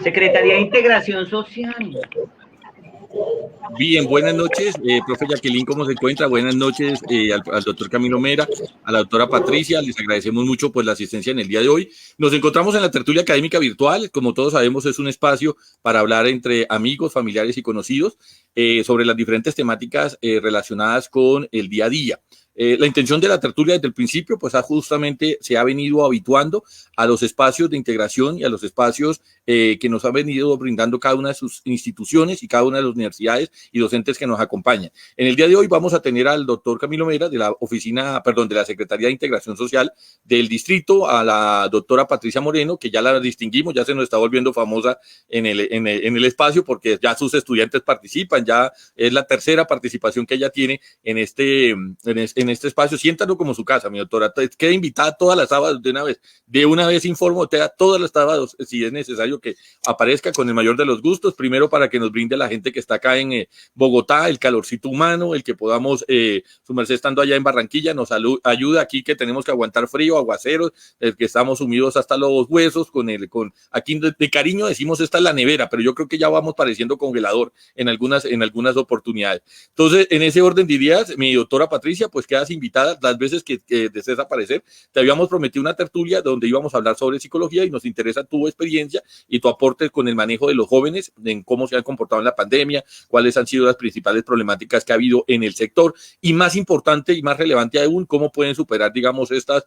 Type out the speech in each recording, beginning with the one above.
Secretaría de Integración Social. Bien, buenas noches, profe Jacqueline, ¿cómo se encuentra? Buenas noches al doctor Camilo Mera, a la doctora Patricia, les agradecemos mucho pues la asistencia en el día de hoy. Nos encontramos en la tertulia académica virtual, como todos sabemos es un espacio para hablar entre amigos, familiares y conocidos sobre las diferentes temáticas relacionadas con el día a día. La intención de la tertulia desde el principio, pues justamente se ha venido habituando a los espacios de integración y a los espacios que nos han venido brindando cada una de sus instituciones y cada una de las universidades y docentes que nos acompañan. En el día de hoy vamos a tener al doctor Camilo Mera de la oficina, perdón, de la Secretaría de Integración Social del distrito, a la doctora Patricia Moreno, que ya la distinguimos, ya se nos está volviendo famosa en el espacio porque ya sus estudiantes participan, ya es la tercera participación que ella tiene en este espacio. Siéntalo como su casa, mi doctora. Queda invitada todas las sábados de una vez informo todas las sábados, si es necesario que aparezca con el mayor de los gustos, primero para que nos brinde la gente que está acá en Bogotá, el calorcito humano, el que podamos, su merced estando allá en Barranquilla, nos ayuda aquí que tenemos que aguantar frío, aguaceros, el que estamos sumidos hasta los huesos, aquí de cariño decimos esta es la nevera, pero yo creo que ya vamos pareciendo congelador en algunas oportunidades. Entonces, en ese orden de ideas, mi doctora Patricia, pues quedas invitada las veces que desees aparecer. Te habíamos prometido una tertulia donde íbamos a hablar sobre psicología y nos interesa tu experiencia y tu aporte con el manejo de los jóvenes, en cómo se han comportado en la pandemia, cuáles han sido las principales problemáticas que ha habido en el sector y más importante y más relevante aún, cómo pueden superar, digamos, estas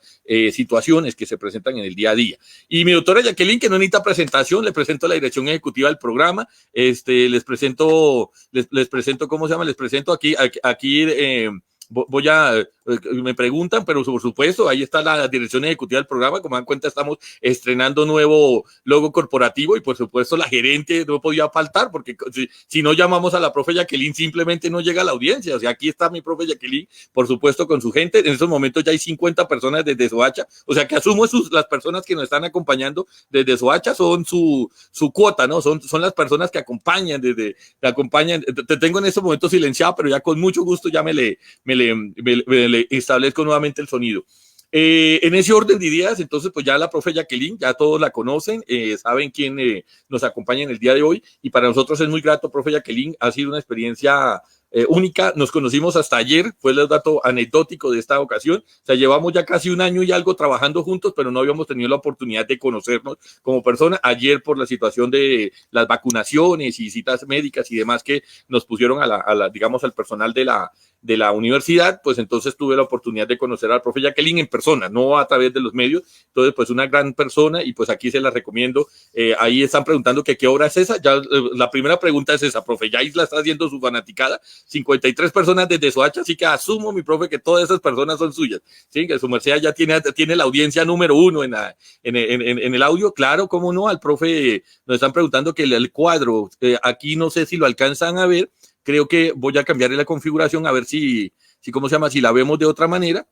situaciones que se presentan en el día a día. Y mi doctora Jacqueline, que no necesita presentación, le presento a la dirección ejecutiva del programa, les presento, ¿cómo se llama? Les presento aquí me preguntan, pero por supuesto, ahí está la dirección ejecutiva del programa. Como dan cuenta, estamos estrenando nuevo logo corporativo y por supuesto la gerente no podía faltar porque si no llamamos a la profe Jacqueline simplemente no llega a la audiencia. O sea, aquí está mi profe Jacqueline, por supuesto, con su gente. En estos momentos ya hay 50 personas desde Soacha, o sea que asumo las personas que nos están acompañando desde Soacha son su cuota, ¿no? Son las personas que acompañan te tengo en estos momentos silenciado, pero ya con mucho gusto ya me le establezco nuevamente el sonido. En ese orden de ideas, entonces, pues ya la profe Jacqueline, ya todos la conocen, saben quién nos acompaña en el día de hoy, y para nosotros es muy grato, profe Jacqueline, ha sido una experiencia única. Nos conocimos hasta ayer, fue el dato anecdótico de esta ocasión. O sea, llevamos ya casi un año y algo trabajando juntos, pero no habíamos tenido la oportunidad de conocernos como persona. Ayer, por la situación de las vacunaciones y citas médicas y demás que nos pusieron digamos, al personal de la universidad, pues entonces tuve la oportunidad de conocer al profe Jacqueline en persona, no a través de los medios. Entonces, pues una gran persona y pues aquí se la recomiendo. Ahí están preguntando que qué hora es esa. Ya la primera pregunta es esa, profe. Ya Isla está haciendo su fanaticada. 53 personas desde Soacha, así que asumo, mi profe, que todas esas personas son suyas. Sí, que su merced ya tiene la audiencia número uno en el audio. Claro, cómo no, al profe nos están preguntando que el cuadro, aquí no sé si lo alcanzan a ver. Creo que voy a cambiarle la configuración a ver si ¿cómo se llama? Si la vemos de otra manera.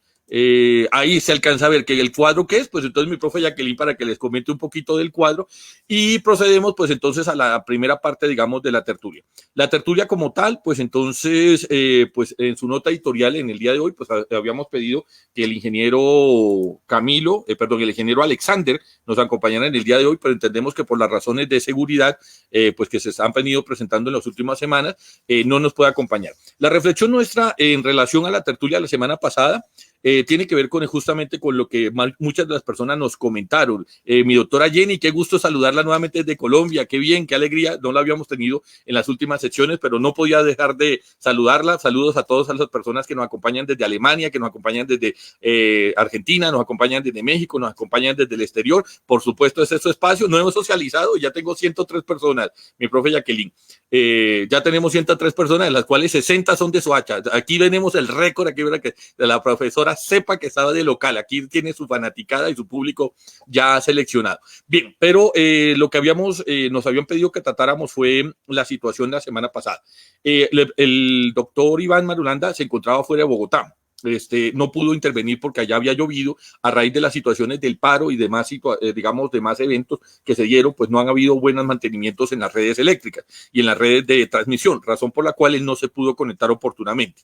Ahí se alcanza a ver que el cuadro que es, pues entonces mi profe Jacqueline para que les comente un poquito del cuadro y procedemos pues entonces a la primera parte, digamos, de la tertulia. La tertulia como tal, pues entonces, pues en su nota editorial en el día de hoy, pues habíamos pedido que el ingeniero el ingeniero Alexander nos acompañara en el día de hoy, pero entendemos que por las razones de seguridad, pues que se han venido presentando en las últimas semanas, no nos puede acompañar. La reflexión nuestra en relación a la tertulia de la semana pasada tiene que ver justamente con lo que muchas de las personas nos comentaron. Mi doctora Jenny, qué gusto saludarla nuevamente desde Colombia, qué bien, qué alegría, no la habíamos tenido en las últimas secciones, pero no podía dejar de saludarla. Saludos a todas las personas que nos acompañan desde Alemania, que nos acompañan desde Argentina, nos acompañan desde México, nos acompañan desde el exterior. Por supuesto, es su espacio, no hemos socializado, ya tengo 103 personas, mi profe Jacqueline. Ya tenemos 103 personas, de las cuales 60 son de Soacha. Aquí tenemos el récord, aquí verá que de la profesora sepa que estaba de local, aquí tiene su fanaticada y su público ya seleccionado. Bien, pero lo que nos habían pedido que tratáramos fue la situación de la semana pasada. El doctor Iván Marulanda se encontraba fuera de Bogotá. no pudo intervenir porque allá había llovido a raíz de las situaciones del paro y demás, digamos, demás eventos que se dieron, pues no han habido buenos mantenimientos en las redes eléctricas y en las redes de transmisión, razón por la cual él no se pudo conectar oportunamente.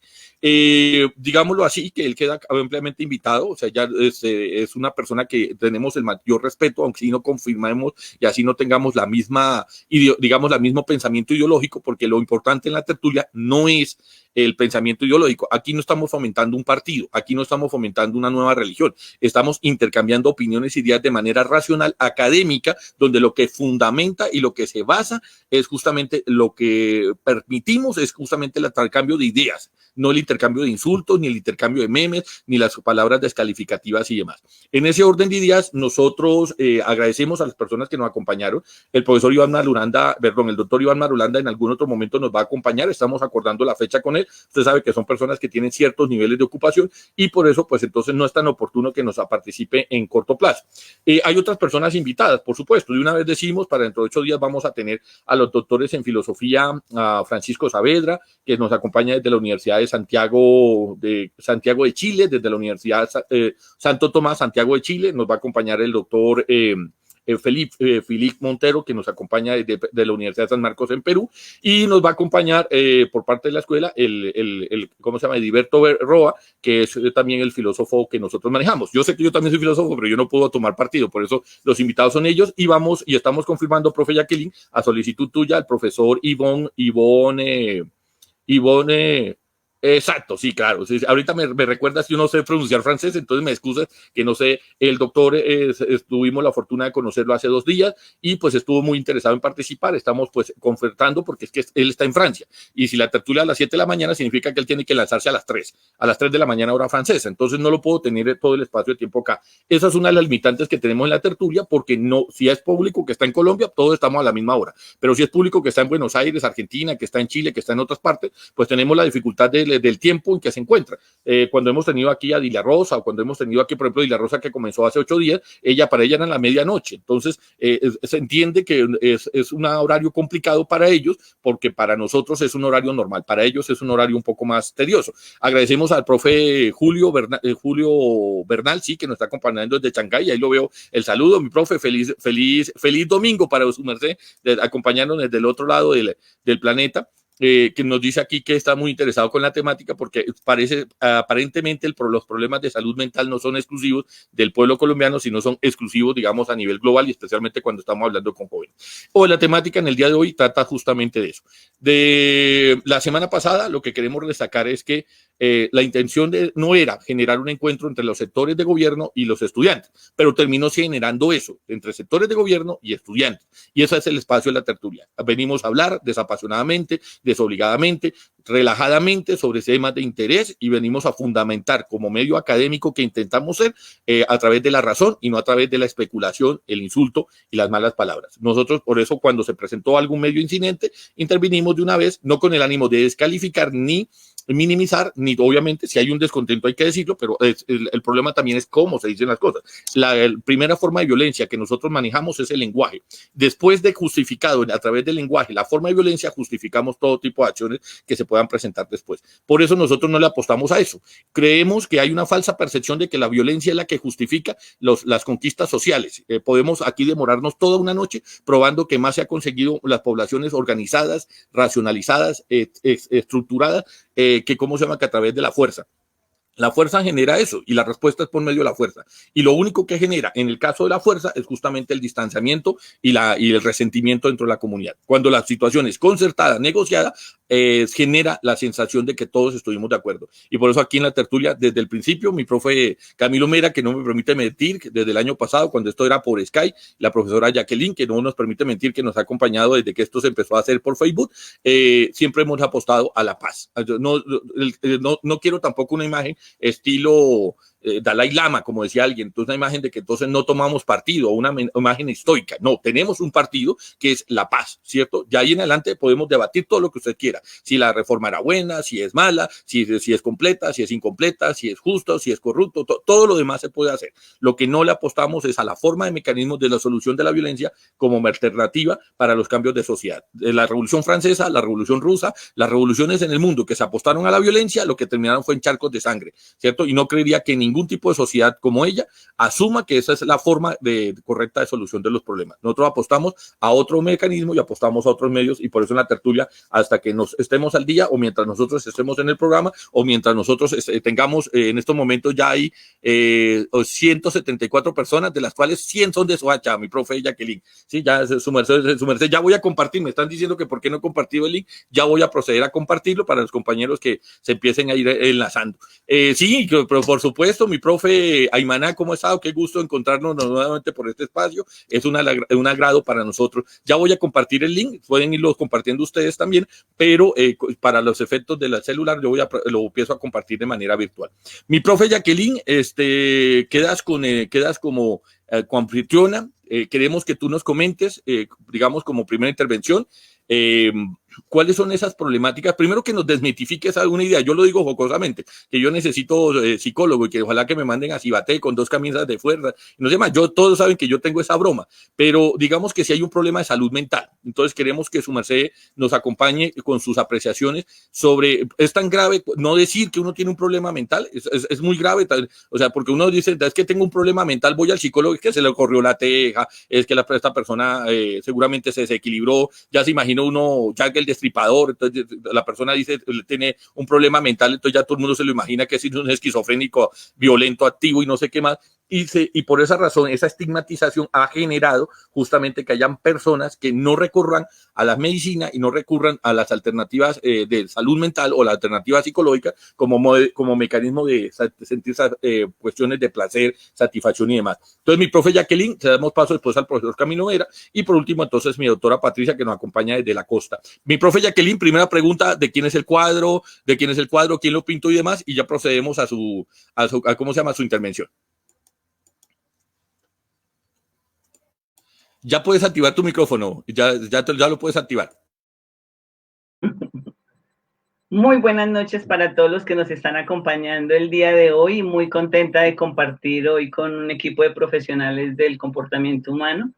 Digámoslo así, que él queda ampliamente invitado, o sea, ya es una persona que tenemos el mayor respeto, aunque si no confirmemos y así no tengamos la misma, digamos, el mismo pensamiento ideológico, porque lo importante en la tertulia no es el pensamiento ideológico. Aquí no estamos fomentando un partido, aquí no estamos fomentando una nueva religión, estamos intercambiando opiniones y ideas de manera racional, académica, donde lo que fundamenta y lo que se basa es justamente lo que permitimos, es justamente el intercambio de ideas, no el intercambio de insultos, ni el intercambio de memes, ni las palabras descalificativas y demás. En ese orden de ideas, nosotros agradecemos a las personas que nos acompañaron. El profesor Iván Marulanda, perdón, el doctor Iván Marulanda en algún otro momento nos va a acompañar, estamos acordando la fecha con él. Usted sabe que son personas que tienen ciertos niveles de ocupación y por eso, pues entonces no es tan oportuno que nos participe en corto plazo. Hay otras personas invitadas, por supuesto. De una vez decimos, para dentro de 8 días vamos a tener a los doctores en filosofía, a Francisco Saavedra, que nos acompaña desde la Universidad de Santiago de Chile, desde la Universidad Santo Tomás, Santiago de Chile. Nos va a acompañar el doctor Filipe Montero, que nos acompaña de la Universidad de San Marcos en Perú, y nos va a acompañar por parte de la escuela ¿cómo se llama? Edilberto Roa, que es también el filósofo que nosotros manejamos. Yo sé que yo también soy filósofo, pero yo no puedo tomar partido, por eso los invitados son ellos, y estamos confirmando, profe Jacqueline, a solicitud tuya, al profesor Ivonne, exacto, sí, claro. Sí, ahorita me recuerdas que yo no sé pronunciar francés, entonces me excusas que no sé. El doctor, tuvimos la fortuna de conocerlo hace 2 días y pues estuvo muy interesado en participar. Estamos pues concertando porque es que él está en Francia y si la tertulia a las 7 de la mañana significa que él tiene que lanzarse a las 3 de la mañana hora francesa, entonces no lo puedo tener todo el espacio de tiempo acá. Esa es una de las limitantes que tenemos en la tertulia porque no, si es público que está en Colombia, todos estamos a la misma hora, pero si es público que está en Buenos Aires, Argentina, que está en Chile, que está en otras partes, pues tenemos la dificultad del tiempo en que se encuentra. Cuando hemos tenido aquí a Dilia Rosa o cuando hemos tenido aquí, por ejemplo, Dilia Rosa que comenzó hace 8 días, para ella era la medianoche. Entonces, se entiende que es un horario complicado para ellos porque para nosotros es un horario normal, para ellos es un horario un poco más tedioso. Agradecemos al profe Julio Bernal, sí, que nos está acompañando desde Chancay, ahí lo veo, el saludo, mi profe, feliz domingo para su merced, acompañarnos desde el otro lado del planeta. Que nos dice aquí que está muy interesado con la temática porque aparentemente los problemas de salud mental no son exclusivos del pueblo colombiano, sino son exclusivos, digamos, a nivel global y especialmente cuando estamos hablando con jóvenes. La temática en el día de hoy trata justamente de eso. De la semana pasada, lo que queremos destacar es que la intención no era generar un encuentro entre los sectores de gobierno y los estudiantes, pero terminó generando eso, entre sectores de gobierno y estudiantes. Y ese es el espacio de la tertulia. Venimos a hablar desapasionadamente, desobligadamente, relajadamente sobre temas de interés y venimos a fundamentar como medio académico que intentamos ser a través de la razón y no a través de la especulación, el insulto y las malas palabras. Nosotros, por eso, cuando se presentó algún medio incidente, intervinimos de una vez, no con el ánimo de descalificar ni minimizar, ni obviamente si hay un descontento hay que decirlo, pero el problema también es cómo se dicen las cosas. La primera forma de violencia que nosotros manejamos es el lenguaje. Después de justificado a través del lenguaje la forma de violencia, justificamos todo tipo de acciones que se puedan presentar después. Por eso nosotros no le apostamos a eso. Creemos que hay una falsa percepción de que la violencia es la que justifica las conquistas sociales. Podemos aquí demorarnos toda una noche probando que más se ha conseguido las poblaciones organizadas, racionalizadas, estructuradas, que cómo se llama, que a través de la fuerza. La fuerza genera eso y la respuesta es por medio de la fuerza. Y lo único que genera en el caso de la fuerza es justamente el distanciamiento y el resentimiento dentro de la comunidad. Cuando la situación es concertada, negociada, genera la sensación de que todos estuvimos de acuerdo. Y por eso aquí en la tertulia, desde el principio, mi profe Camilo Mera, que no me permite mentir, desde el año pasado, cuando esto era por Skype, la profesora Jacqueline, que no nos permite mentir, que nos ha acompañado desde que esto se empezó a hacer por Facebook, siempre hemos apostado a la paz. No quiero tampoco una imagen estilo Dalai Lama, como decía alguien, entonces una imagen de que entonces no tomamos partido, una imagen estoica. No, tenemos un partido que es la paz, ¿cierto? Ya ahí en adelante podemos debatir todo lo que usted quiera, si la reforma era buena, si es mala, si es completa, si es incompleta, si es justo, si es corrupto, todo lo demás se puede hacer. Lo que no le apostamos es a la forma de mecanismos de la solución de la violencia como alternativa para los cambios de sociedad. La Revolución Francesa, la Revolución Rusa, las revoluciones en el mundo que se apostaron a la violencia, lo que terminaron fue en charcos de sangre, ¿cierto? Y no creería que ningún tipo de sociedad como ella asuma que esa es la forma correcta de solución de los problemas. Nosotros apostamos a otro mecanismo y apostamos a otros medios, y por eso en la tertulia, hasta que nos estemos al día, o mientras nosotros estemos en el programa, o mientras nosotros tengamos en estos momentos ya hay 174 personas, de las cuales 100 son de Soacha, mi profe Jacqueline. Sí, ya su merced, ya voy a compartir, me están diciendo que por qué no he compartido el link, ya voy a proceder a compartirlo para los compañeros que se empiecen a ir enlazando. Sí, pero por supuesto, mi profe Aymaná, ¿cómo ha estado? Qué gusto encontrarnos nuevamente por este espacio. Es un agrado para nosotros. Ya voy a compartir el link, pueden irlo compartiendo ustedes también, pero para los efectos de la celular yo lo empiezo a compartir de manera virtual. Mi profe Jacqueline, quedas como coanfitriona. Queremos que tú nos comentes, digamos, como primera intervención, ¿cuáles son esas problemáticas? Primero, que nos desmitifiques alguna idea. Yo lo digo jocosamente, que yo necesito psicólogo y que ojalá que me manden a Cibaté con 2 camisas de fuerza. No sé más, todos saben que yo tengo esa broma, pero digamos que si hay un problema de salud mental, entonces queremos que su merced nos acompañe con sus apreciaciones sobre, es tan grave no decir que uno tiene un problema mental, es muy grave, o sea, porque uno dice, es que tengo un problema mental, voy al psicólogo, es que se le corrió la teja, es que esta persona seguramente se desequilibró, ya se imaginó uno Jack el Destripador, entonces la persona dice, tiene un problema mental, entonces ya todo el mundo se lo imagina que es un esquizofrénico, violento, activo y no sé qué más, y por esa razón, esa estigmatización ha generado justamente que hayan personas que no recurran a la medicina y no recurran a las alternativas de salud mental o la alternativa psicológica como mecanismo de sentir cuestiones de placer, satisfacción y demás. Entonces, mi profe Jacqueline, te damos paso después al profesor Camilo Vera, y por último, entonces, mi doctora Patricia, que nos acompaña desde la costa. Mi profe Jacqueline, primera pregunta, ¿de quién es el cuadro? ¿De quién es el cuadro? ¿Quién lo pintó y demás? Y ya procedemos a ¿cómo se llama? Su intervención. Ya puedes activar tu micrófono, ya lo puedes activar. Muy buenas noches para todos los que nos están acompañando el día de hoy. Muy contenta de compartir hoy con un equipo de profesionales del comportamiento humano.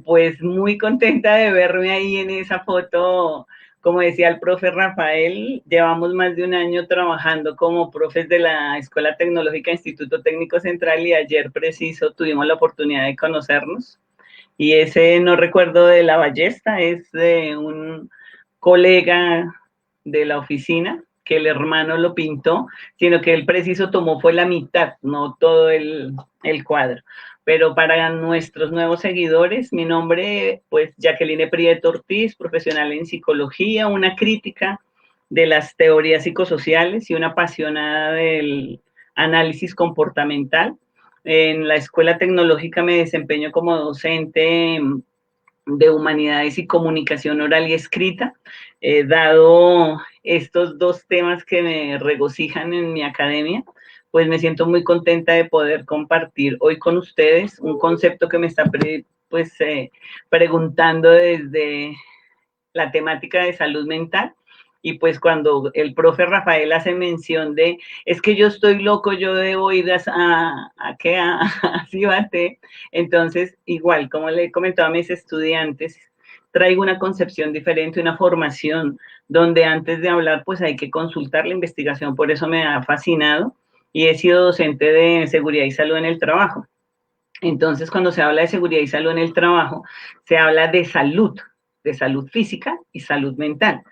Pues muy contenta de verme ahí en esa foto. Como decía el profe Rafael, llevamos más de un año trabajando como profes de la Escuela Tecnológica Instituto Técnico Central, y ayer preciso tuvimos la oportunidad de conocernos. Y ese no recuerdo de la ballesta, es de un colega de la oficina que el hermano lo pintó, sino que él preciso tomó fue la mitad, no todo el cuadro. Pero para nuestros nuevos seguidores, mi nombre, pues Jacqueline Prieto Ortiz, profesional en psicología, una crítica de las teorías psicosociales y una apasionada del análisis comportamental. En la Escuela Tecnológica me desempeño como docente de Humanidades y Comunicación Oral y Escrita. Dado estos 2 temas que me regocijan en mi academia, pues me siento muy contenta de poder compartir hoy con ustedes un concepto que me está preguntando desde la temática de salud mental. Y pues cuando el profe Rafael hace mención de, es que yo estoy loco, yo debo ir a Cibaté, entonces igual, como le he comentado a mis estudiantes, traigo una concepción diferente, una formación donde antes de hablar pues hay que consultar la investigación, por eso me ha fascinado, y he sido docente de seguridad y salud en el trabajo. Entonces, cuando se habla de seguridad y salud en el trabajo, se habla de salud física y salud mental.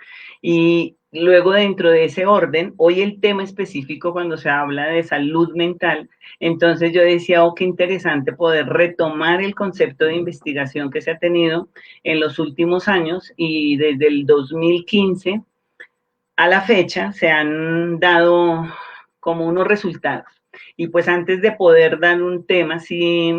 Y luego, dentro de ese orden, hoy el tema específico cuando se habla de salud mental, entonces yo decía, oh, qué interesante poder retomar el concepto de investigación que se ha tenido en los últimos años, y desde el 2015 a la fecha se han dado como unos resultados. Y pues antes de poder dar un tema, sí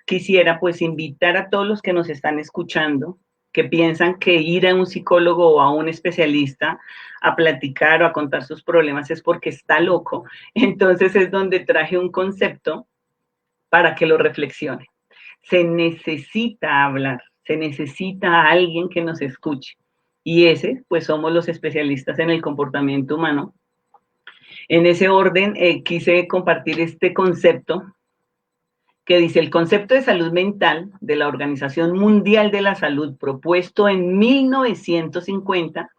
quisiera pues invitar a todos los que nos están escuchando que piensan que ir a un psicólogo o a un especialista a platicar o a contar sus problemas es porque está loco. Entonces es donde traje un concepto para que lo reflexione. Se necesita hablar, se necesita alguien que nos escuche. Y ese, pues somos los especialistas en el comportamiento humano. En ese orden, quise compartir este concepto que dice: el concepto de salud mental de la Organización Mundial de la Salud, propuesto en 1950,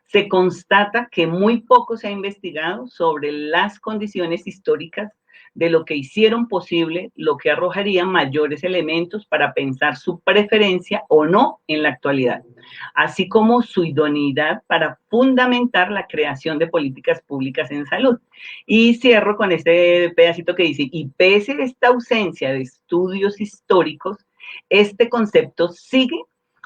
se constata que muy poco se ha investigado sobre las condiciones históricas de lo que hicieron posible, lo que arrojaría mayores elementos para pensar su preferencia o no en la actualidad, así como su idoneidad para fundamentar la creación de políticas públicas en salud. Y cierro con este pedacito que dice: y pese a esta ausencia de estudios históricos, este concepto sigue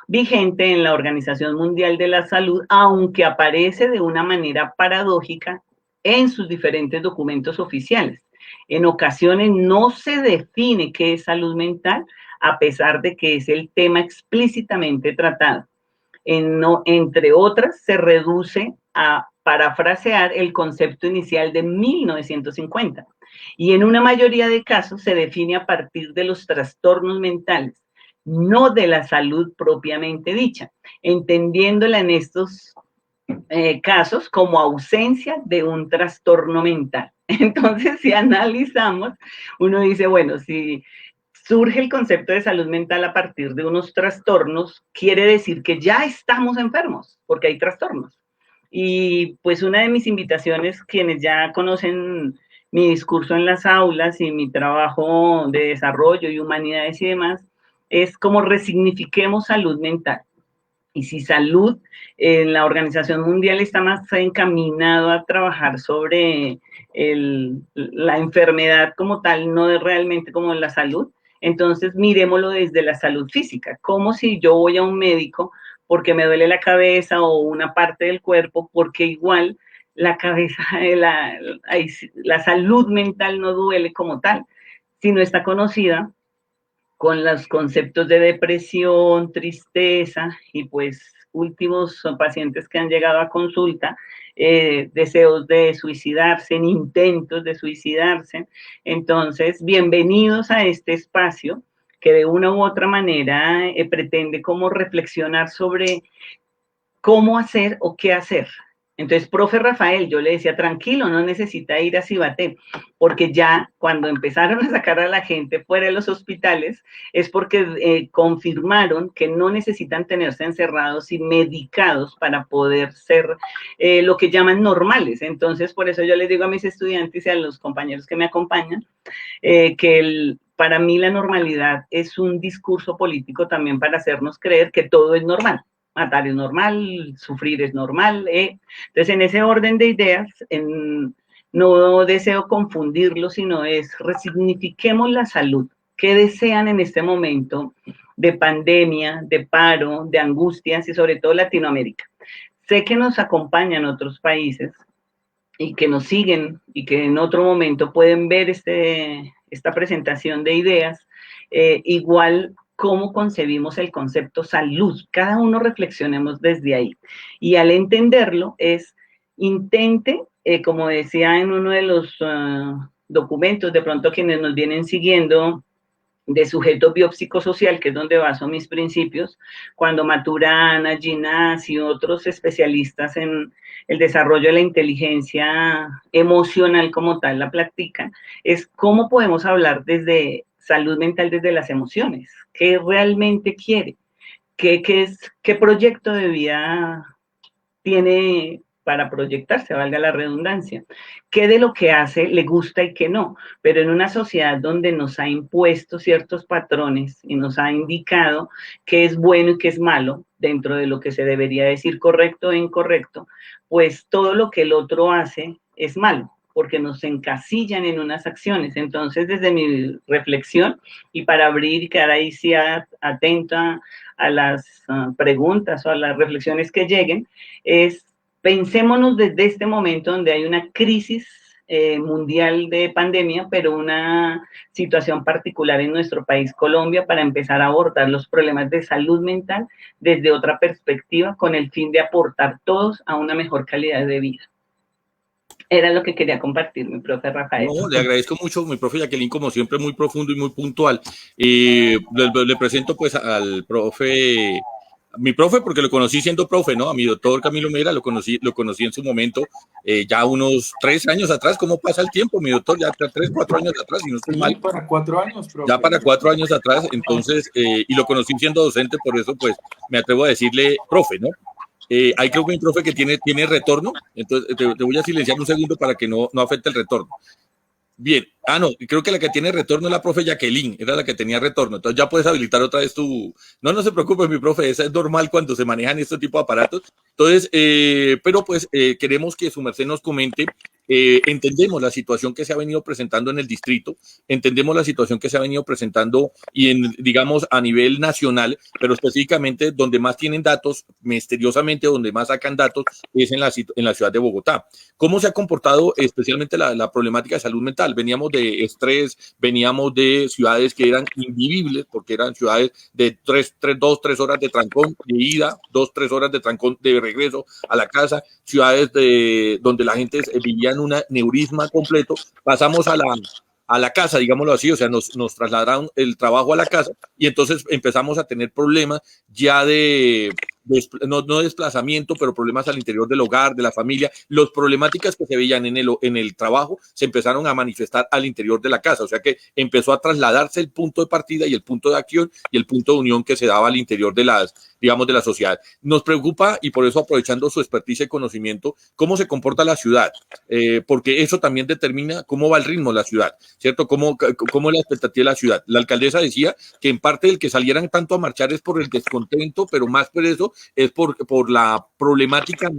vigente en la Organización Mundial de la Salud, aunque aparece de una manera paradójica en sus diferentes documentos oficiales. En ocasiones no se define qué es salud mental, a pesar de que es el tema explícitamente tratado. Entre otras, se reduce a parafrasear el concepto inicial de 1950, y en una mayoría de casos se define a partir de los trastornos mentales, no de la salud propiamente dicha, entendiéndola en estos casos como ausencia de un trastorno mental. Entonces, si analizamos, uno dice, bueno, si surge el concepto de salud mental a partir de unos trastornos, quiere decir que ya estamos enfermos, porque hay trastornos. Y pues una de mis invitaciones, quienes ya conocen mi discurso en las aulas y mi trabajo de desarrollo y humanidades y demás, es como resignifiquemos salud mental. Y si salud en la Organización Mundial está más encaminado a trabajar sobre la enfermedad como tal, no realmente como la salud, entonces miremoslo desde la salud física, como si yo voy a un médico porque me duele la cabeza o una parte del cuerpo, porque igual la cabeza, la salud mental no duele como tal, sino está conocida con los conceptos de depresión, tristeza y pues últimos pacientes que han llegado a consulta, deseos de suicidarse, intentos de suicidarse. Entonces, bienvenidos a este espacio que de una u otra manera pretende como reflexionar sobre cómo hacer o qué hacer. Entonces, profe Rafael, yo le decía, tranquilo, no necesita ir a Cibaté, porque ya cuando empezaron a sacar a la gente fuera de los hospitales, es porque confirmaron que no necesitan tenerse encerrados y medicados para poder ser lo que llaman normales. Entonces, por eso yo les digo a mis estudiantes y a los compañeros que me acompañan, que para mí la normalidad es un discurso político también para hacernos creer que todo es normal. Matar es normal, sufrir es normal. Entonces, en ese orden de ideas, no deseo confundirlo, sino es resignifiquemos la salud. ¿Qué desean en este momento de pandemia, de paro, de angustias y sobre todo Latinoamérica? Sé que nos acompañan otros países y que nos siguen y que en otro momento pueden ver esta presentación de ideas, igual cómo concebimos el concepto salud. Cada uno reflexionemos desde ahí. Y al entenderlo intente, como decía en uno de los documentos, de pronto quienes nos vienen siguiendo, de sujeto biopsicosocial, que es donde baso mis principios, cuando Maturana, Ginás y otros especialistas en el desarrollo de la inteligencia emocional como tal la practican, es cómo podemos hablar desde salud mental desde las emociones, qué realmente quiere, qué proyecto de vida tiene para proyectarse, valga la redundancia, qué de lo que hace le gusta y qué no, pero en una sociedad donde nos ha impuesto ciertos patrones y nos ha indicado qué es bueno y qué es malo, dentro de lo que se debería decir correcto e incorrecto, pues todo lo que el otro hace es malo, porque nos encasillan en unas acciones. Entonces, desde mi reflexión, y para abrir y quedar ahí sí atenta a las preguntas o a las reflexiones que lleguen, pensémonos desde este momento donde hay una crisis mundial de pandemia, pero una situación particular en nuestro país, Colombia, para empezar a abordar los problemas de salud mental desde otra perspectiva, con el fin de aportar todos a una mejor calidad de vida. Era lo que quería compartir, mi profe Rafael. No, le agradezco mucho, mi profe Jacqueline, como siempre, muy profundo y muy puntual. Le presento pues al profe, mi profe, porque lo conocí siendo profe, ¿no? A mi doctor Camilo Mera, lo conocí en su momento, ya unos 3 años atrás. ¿Cómo pasa el tiempo, mi doctor? Ya 3, 4 años atrás, si no estoy mal. Sí, para 4 años, Ya profe. para 4 años atrás, entonces, y lo conocí siendo docente, por eso pues me atrevo a decirle profe, ¿no? Hay creo que un profe que tiene retorno, entonces te voy a silenciar un segundo para que no afecte el retorno. Bien, no, creo que la que tiene retorno es la profe Jacqueline, era la que tenía retorno, entonces ya puedes habilitar otra vez tu... No se preocupe, mi profe, esa es normal cuando se manejan este tipo de aparatos. Entonces, pero pues queremos que su merced nos comente, entendemos la situación que se ha venido presentando en el distrito, entendemos la situación que se ha venido presentando y digamos, a nivel nacional, pero específicamente donde más tienen datos, misteriosamente donde más sacan datos, es en la ciudad de Bogotá. ¿Cómo se ha comportado especialmente la problemática de salud mental? Veníamos de estrés, veníamos de ciudades que eran invivibles, porque eran ciudades de 2, 3 horas de trancón de ida, 2, 3 horas de trancón de regreso a la casa, ciudades donde la gente vivía en un neurisma completo. Pasamos a la casa, digámoslo así, o sea, nos trasladaron el trabajo a la casa y entonces empezamos a tener problemas ya no desplazamiento, pero problemas al interior del hogar, de la familia. Las problemáticas que se veían en el trabajo se empezaron a manifestar al interior de la casa, o sea que empezó a trasladarse el punto de partida y el punto de acción y el punto de unión que se daba al interior de la sociedad. Nos preocupa, y por eso, aprovechando su experticia y conocimiento, cómo se comporta la ciudad, porque eso también determina cómo va el ritmo de la ciudad, ¿cierto? ¿Cómo es la expectativa de la ciudad? La alcaldesa decía que en parte el que salieran tanto a marchar es por el descontento, pero más por eso es por la problemática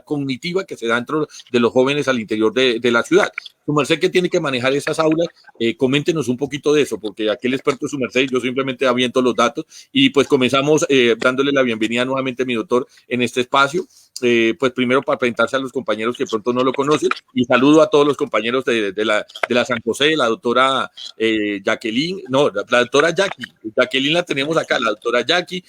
cognitiva que se da dentro de los jóvenes al interior de la ciudad. Su merced, que tiene que manejar esas aulas, coméntenos un poquito de eso, porque aquí el experto es su merced, yo simplemente aviento los datos y pues comenzamos dándole la bienvenida nuevamente a mi doctor en este espacio. Pues primero para presentarse a los compañeros que pronto no lo conocen, y saludo a todos los compañeros de la San José, la doctora Jacqueline, no, la doctora Jacqueline la tenemos acá, la doctora Jackie,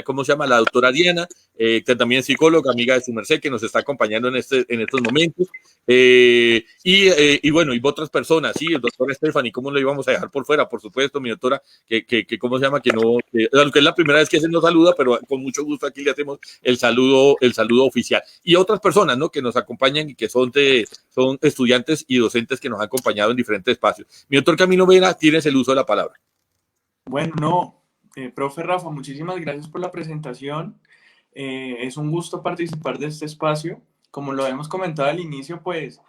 ¿cómo se llama? La doctora Diana, que también es psicóloga, amiga de su merced, que nos está acompañando en estos momentos. Y bueno, y otras personas, sí, el doctor Stephanie, ¿cómo lo íbamos a dejar por fuera? Por supuesto, mi doctora, que ¿cómo se llama? Que es la primera vez que se nos saluda, pero con mucho gusto aquí le hacemos el saludo oficial. Y otras personas, ¿no? Que nos acompañan y que son estudiantes y docentes que nos han acompañado en diferentes espacios. Mi doctor Camilo Vera, tienes el uso de la palabra. Bueno, no, profe Rafa, muchísimas gracias por la presentación. Es un gusto participar de este espacio. Como lo hemos comentado al inicio, pues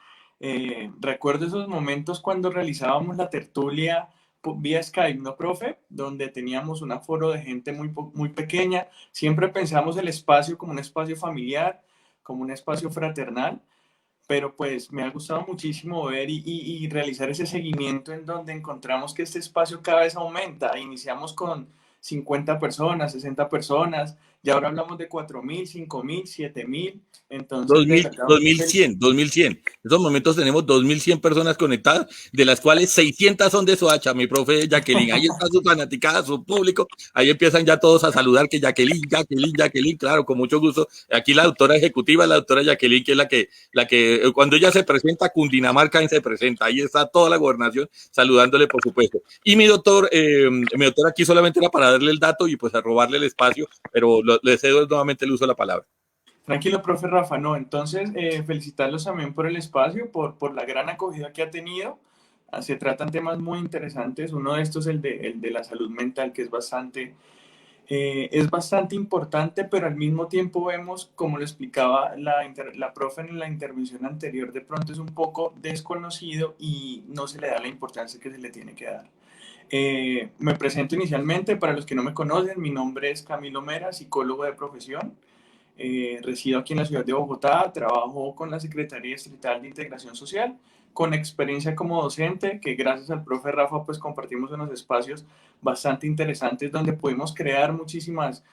recuerdo esos momentos cuando realizábamos la tertulia vía Skype, ¿no, profe? Donde teníamos un aforo de gente muy pequeña. Siempre pensamos el espacio como un espacio familiar, como un espacio fraternal, pero pues me ha gustado muchísimo ver y realizar ese seguimiento en donde encontramos que este espacio cada vez aumenta. Iniciamos con 50 personas, 60 personas, y ahora hablamos de 4.000, 5.000, 7.000. Entonces, 2100. En estos momentos tenemos 2100 personas conectadas, de las cuales 600 son de Soacha, mi profe Jacqueline. Ahí está su fanaticada, su público. Ahí empiezan ya todos a saludar que Jacqueline, claro, con mucho gusto. Aquí la doctora ejecutiva, la doctora Jacqueline, que es la que cuando ella se presenta, Cundinamarca se presenta. Ahí está toda la gobernación saludándole, por supuesto. Y mi doctor aquí solamente era para darle el dato y pues a robarle el espacio, pero le cedo nuevamente el uso de la palabra. Tranquilo, profe Rafa, no, entonces felicitarlos también por el espacio, por la gran acogida que ha tenido. Se tratan temas muy interesantes, uno de estos es el de la salud mental, que es bastante importante, pero al mismo tiempo vemos, como lo explicaba la profe en la intervención anterior, de pronto es un poco desconocido y no se le da la importancia que se le tiene que dar. Me presento inicialmente, para los que no me conocen, mi nombre es Camilo Mera, psicólogo de profesión. Resido aquí en la ciudad de Bogotá, trabajo con la Secretaría Distrital de Integración Social, con experiencia como docente, que gracias al profe Rafa pues compartimos unos espacios bastante interesantes donde pudimos crear muchísimos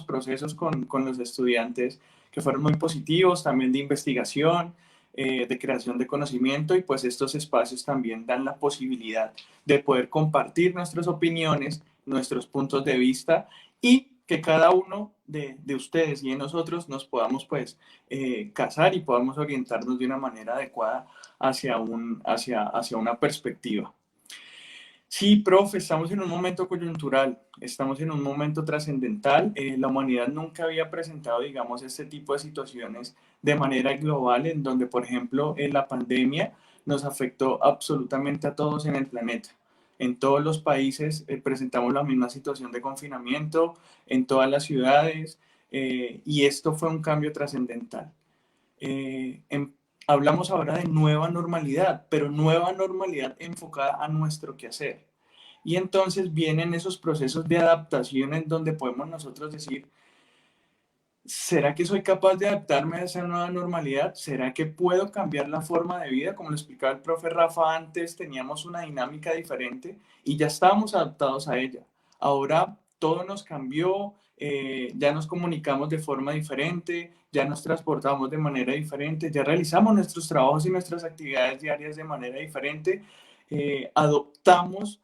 procesos con los estudiantes que fueron muy positivos, también de investigación. de creación de conocimiento, y pues estos espacios también dan la posibilidad de poder compartir nuestras opiniones, nuestros puntos de vista, y que cada uno de ustedes y de nosotros nos podamos pues casar y podamos orientarnos de una manera adecuada hacia una perspectiva. Sí, profe, estamos en un momento coyuntural, estamos en un momento trascendental. La humanidad nunca había presentado, digamos, este tipo de situaciones de manera global, en donde, por ejemplo, la pandemia nos afectó absolutamente a todos en el planeta. En todos los países presentamos la misma situación de confinamiento, en todas las ciudades, y esto fue un cambio trascendental. Hablamos ahora de nueva normalidad, pero nueva normalidad enfocada a nuestro quehacer. Y entonces vienen esos procesos de adaptación en donde podemos nosotros decir, ¿será que soy capaz de adaptarme a esa nueva normalidad? ¿Será que puedo cambiar la forma de vida? Como lo explicaba el profe Rafa antes, teníamos una dinámica diferente y ya estábamos adaptados a ella. Ahora todo nos cambió, ya nos comunicamos de forma diferente, ya nos transportamos de manera diferente, ya realizamos nuestros trabajos y nuestras actividades diarias de manera diferente, adoptamos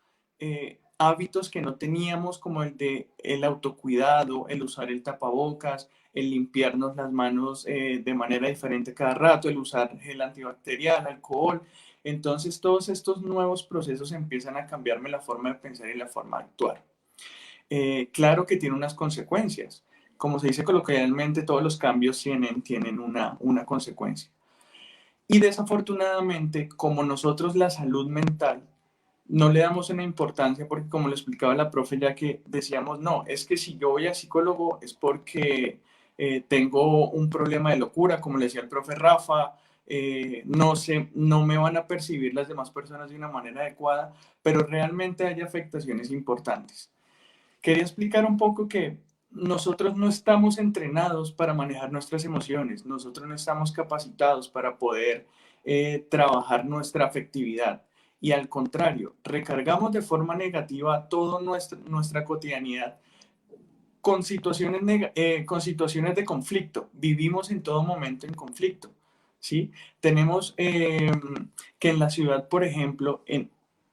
hábitos que no teníamos, como el de el autocuidado, el usar el tapabocas, el limpiarnos las manos de manera diferente cada rato, el usar gel antibacterial, alcohol. Entonces todos estos nuevos procesos empiezan a cambiarme la forma de pensar y la forma de actuar. Claro que tiene unas consecuencias. Como se dice coloquialmente, todos los cambios tienen una consecuencia. Y desafortunadamente, como nosotros la salud mental no le damos una importancia, porque como lo explicaba la profe, ya que decíamos, no, es que si yo voy a psicólogo es porque tengo un problema de locura, como le decía el profe Rafa, no me van a percibir las demás personas de una manera adecuada, pero realmente hay afectaciones importantes. Quería explicar un poco que nosotros no estamos entrenados para manejar nuestras emociones, nosotros no estamos capacitados para poder trabajar nuestra afectividad. Y al contrario, recargamos de forma negativa toda nuestra cotidianidad con con situaciones de conflicto. Vivimos en todo momento en conflicto, ¿sí? Tenemos que en la ciudad, por ejemplo,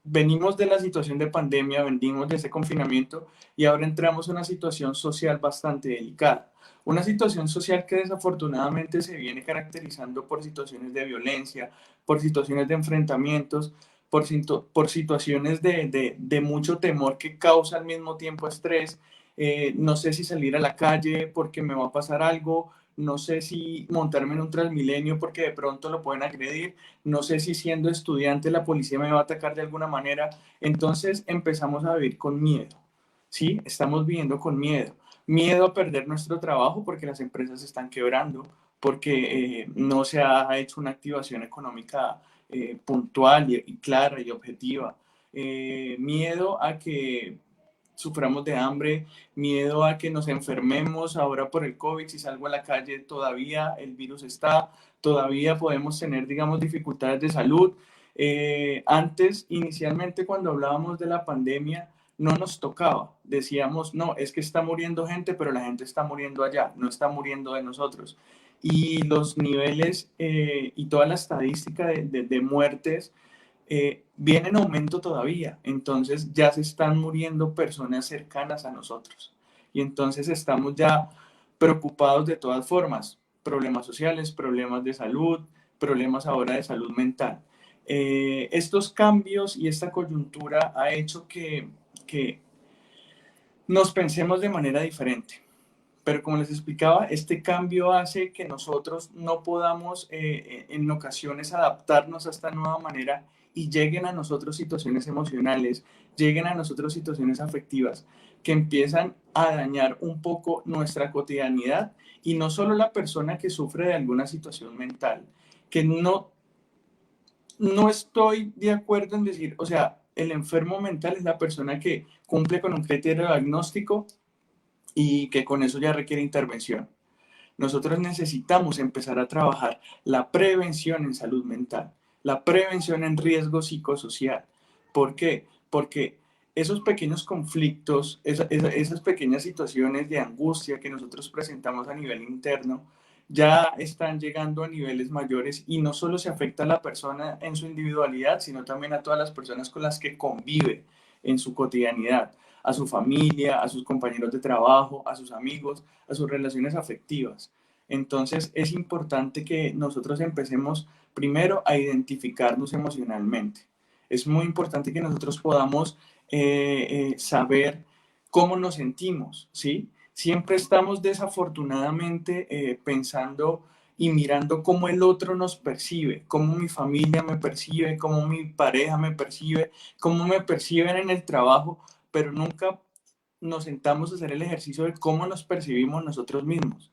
venimos de la situación de pandemia, venimos de ese confinamiento y ahora entramos en una situación social bastante delicada. Una situación social que desafortunadamente se viene caracterizando por situaciones de violencia, por situaciones de enfrentamientos, por situaciones de mucho temor que causa al mismo tiempo estrés. No sé si salir a la calle porque me va a pasar algo, no sé si montarme en un Transmilenio porque de pronto lo pueden agredir, no sé si siendo estudiante la policía me va a atacar de alguna manera. Entonces empezamos a vivir con miedo, ¿sí? Estamos viviendo con miedo. Miedo a perder nuestro trabajo porque las empresas se están quebrando, porque no se ha hecho una activación económica puntual y clara y objetiva. Miedo a que suframos de hambre, miedo a que nos enfermemos ahora por el COVID. Si salgo a la calle todavía el virus está, todavía podemos tener, digamos, dificultades de salud. Antes, inicialmente, cuando hablábamos de la pandemia, no nos tocaba. Decíamos, no, es que está muriendo gente, pero la gente está muriendo allá, no está muriendo de nosotros. Y los niveles y toda la estadística de muertes viene en aumento todavía. Entonces ya se están muriendo personas cercanas a nosotros. Y entonces estamos ya preocupados de todas formas. Problemas sociales, problemas de salud, problemas ahora de salud mental. Estos cambios y esta coyuntura ha hecho que nos pensemos de manera diferente. Pero como les explicaba, este cambio hace que nosotros no podamos en ocasiones adaptarnos a esta nueva manera y lleguen a nosotros situaciones emocionales, lleguen a nosotros situaciones afectivas que empiezan a dañar un poco nuestra cotidianidad, y no solo la persona que sufre de alguna situación mental, que no estoy de acuerdo en decir, o sea, el enfermo mental es la persona que cumple con un criterio diagnóstico y que con eso ya requiere intervención. Nosotros necesitamos empezar a trabajar la prevención en salud mental, la prevención en riesgo psicosocial. ¿Por qué? Porque esos pequeños conflictos, esas pequeñas situaciones de angustia que nosotros presentamos a nivel interno, ya están llegando a niveles mayores y no solo se afecta a la persona en su individualidad, sino también a todas las personas con las que convive en su cotidianidad, a su familia, a sus compañeros de trabajo, a sus amigos, a sus relaciones afectivas. Entonces es importante que nosotros empecemos primero a identificarnos emocionalmente. Es muy importante que nosotros podamos saber cómo nos sentimos, ¿sí? Siempre estamos desafortunadamente pensando y mirando cómo el otro nos percibe, cómo mi familia me percibe, cómo mi pareja me percibe, cómo me perciben en el trabajo, pero nunca nos sentamos a hacer el ejercicio de cómo nos percibimos nosotros mismos.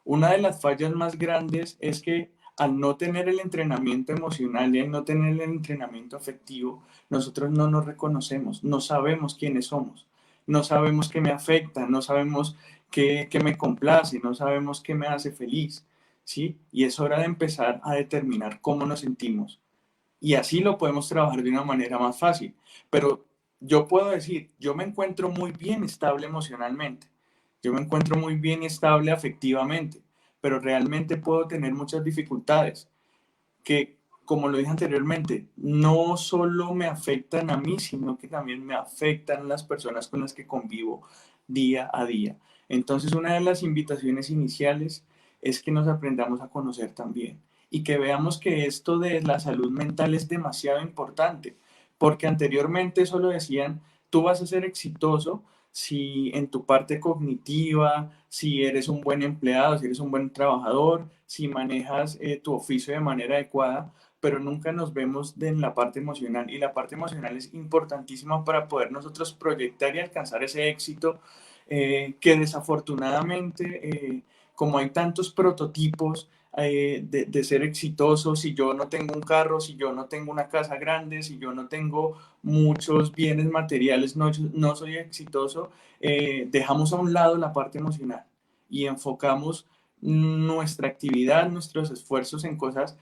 Una de las fallas más grandes es que al no tener el entrenamiento emocional y al no tener el entrenamiento afectivo, nosotros no nos reconocemos, no sabemos quiénes somos, no sabemos qué me afecta, no sabemos qué me complace, no sabemos qué me hace feliz, ¿sí? Y es hora de empezar a determinar cómo nos sentimos. Y así lo podemos trabajar de una manera más fácil. Pero yo puedo decir, yo me encuentro muy bien estable emocionalmente, yo me encuentro muy bien y estable afectivamente, pero realmente puedo tener muchas dificultades que, como lo dije anteriormente, no solo me afectan a mí, sino que también me afectan a las personas con las que convivo día a día. Entonces, una de las invitaciones iniciales es que nos aprendamos a conocer también y que veamos que esto de la salud mental es demasiado importante, porque anteriormente solo decían, tú vas a ser exitoso si en tu parte cognitiva, si eres un buen empleado, si eres un buen trabajador, si manejas tu oficio de manera adecuada, pero nunca nos vemos en la parte emocional. Y la parte emocional es importantísima para poder nosotros proyectar y alcanzar ese éxito que desafortunadamente, como hay tantos prototipos, de ser exitoso, si yo no tengo un carro, si yo no tengo una casa grande, si yo no tengo muchos bienes materiales, no soy exitoso, dejamos a un lado la parte emocional y enfocamos nuestra actividad, nuestros esfuerzos en cosas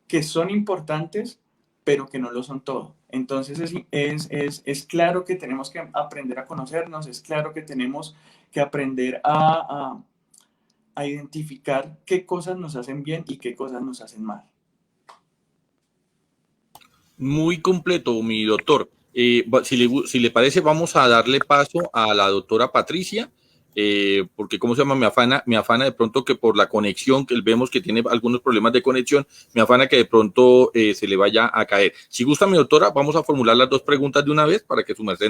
que son importantes, pero que no lo son todo. Entonces es claro que tenemos que aprender a conocernos, es claro que tenemos que aprender a identificar qué cosas nos hacen bien y qué cosas nos hacen mal. Muy completo, mi doctor. Si le parece, vamos a darle paso a la doctora Patricia, porque ¿cómo se llama? Me afana de pronto que por la conexión, que vemos que tiene algunos problemas de conexión, me afana que de pronto se le vaya a caer. Si gusta, mi doctora, vamos a formular las dos preguntas de una vez para que su merced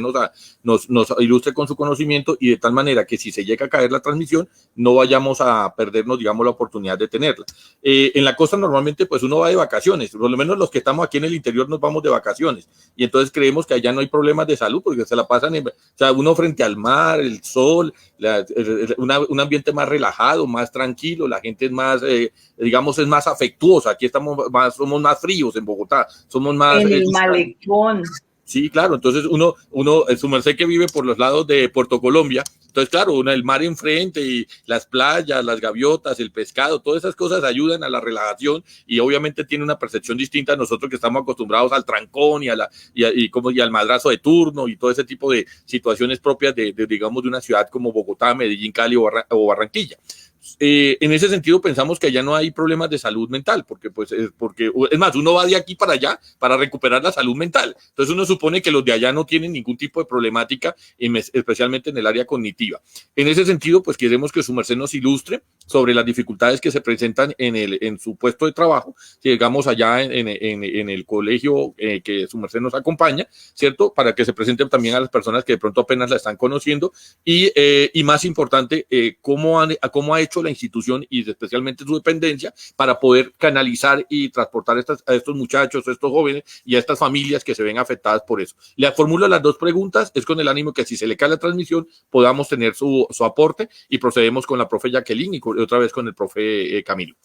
nos ilustre con su conocimiento y de tal manera que si se llega a caer la transmisión, no vayamos a perdernos, digamos, la oportunidad de tenerla. En la costa normalmente pues uno va de vacaciones, por lo menos los que estamos aquí en el interior nos vamos de vacaciones y entonces creemos que allá no hay problemas de salud porque se la pasan, o sea, uno frente al mar, el sol, un ambiente más relajado, más tranquilo, la gente es más, digamos, es más afectuosa, aquí somos más fríos en Bogotá, somos más... En el malecón. Sí, claro, entonces uno, su merced que vive por los lados de Puerto Colombia, entonces claro, el mar enfrente y las playas, las gaviotas, el pescado, todas esas cosas ayudan a la relajación y obviamente tiene una percepción distinta a nosotros que estamos acostumbrados al trancón y al madrazo de turno y todo ese tipo de situaciones propias digamos, de una ciudad como Bogotá, Medellín, Cali o Barranquilla. En ese sentido pensamos que allá no hay problemas de salud mental, porque es más, uno va de aquí para allá para recuperar la salud mental. Entonces uno supone que los de allá no tienen ningún tipo de problemática, especialmente en el área cognitiva. En ese sentido, pues queremos que su merced nos ilustre sobre las dificultades que se presentan en su puesto de trabajo, si llegamos allá en el colegio que su merced nos acompaña, ¿cierto? Para que se presente también a las personas que de pronto apenas la están conociendo y más importante, cómo ha hecho la institución y especialmente su dependencia para poder canalizar y transportar a estos muchachos, a estos jóvenes y a estas familias que se ven afectadas por eso. Le formulo las dos preguntas, es con el ánimo que si se le cae la transmisión podamos tener su aporte y procedemos con la profe Jacqueline y otra vez con el profe Camilo.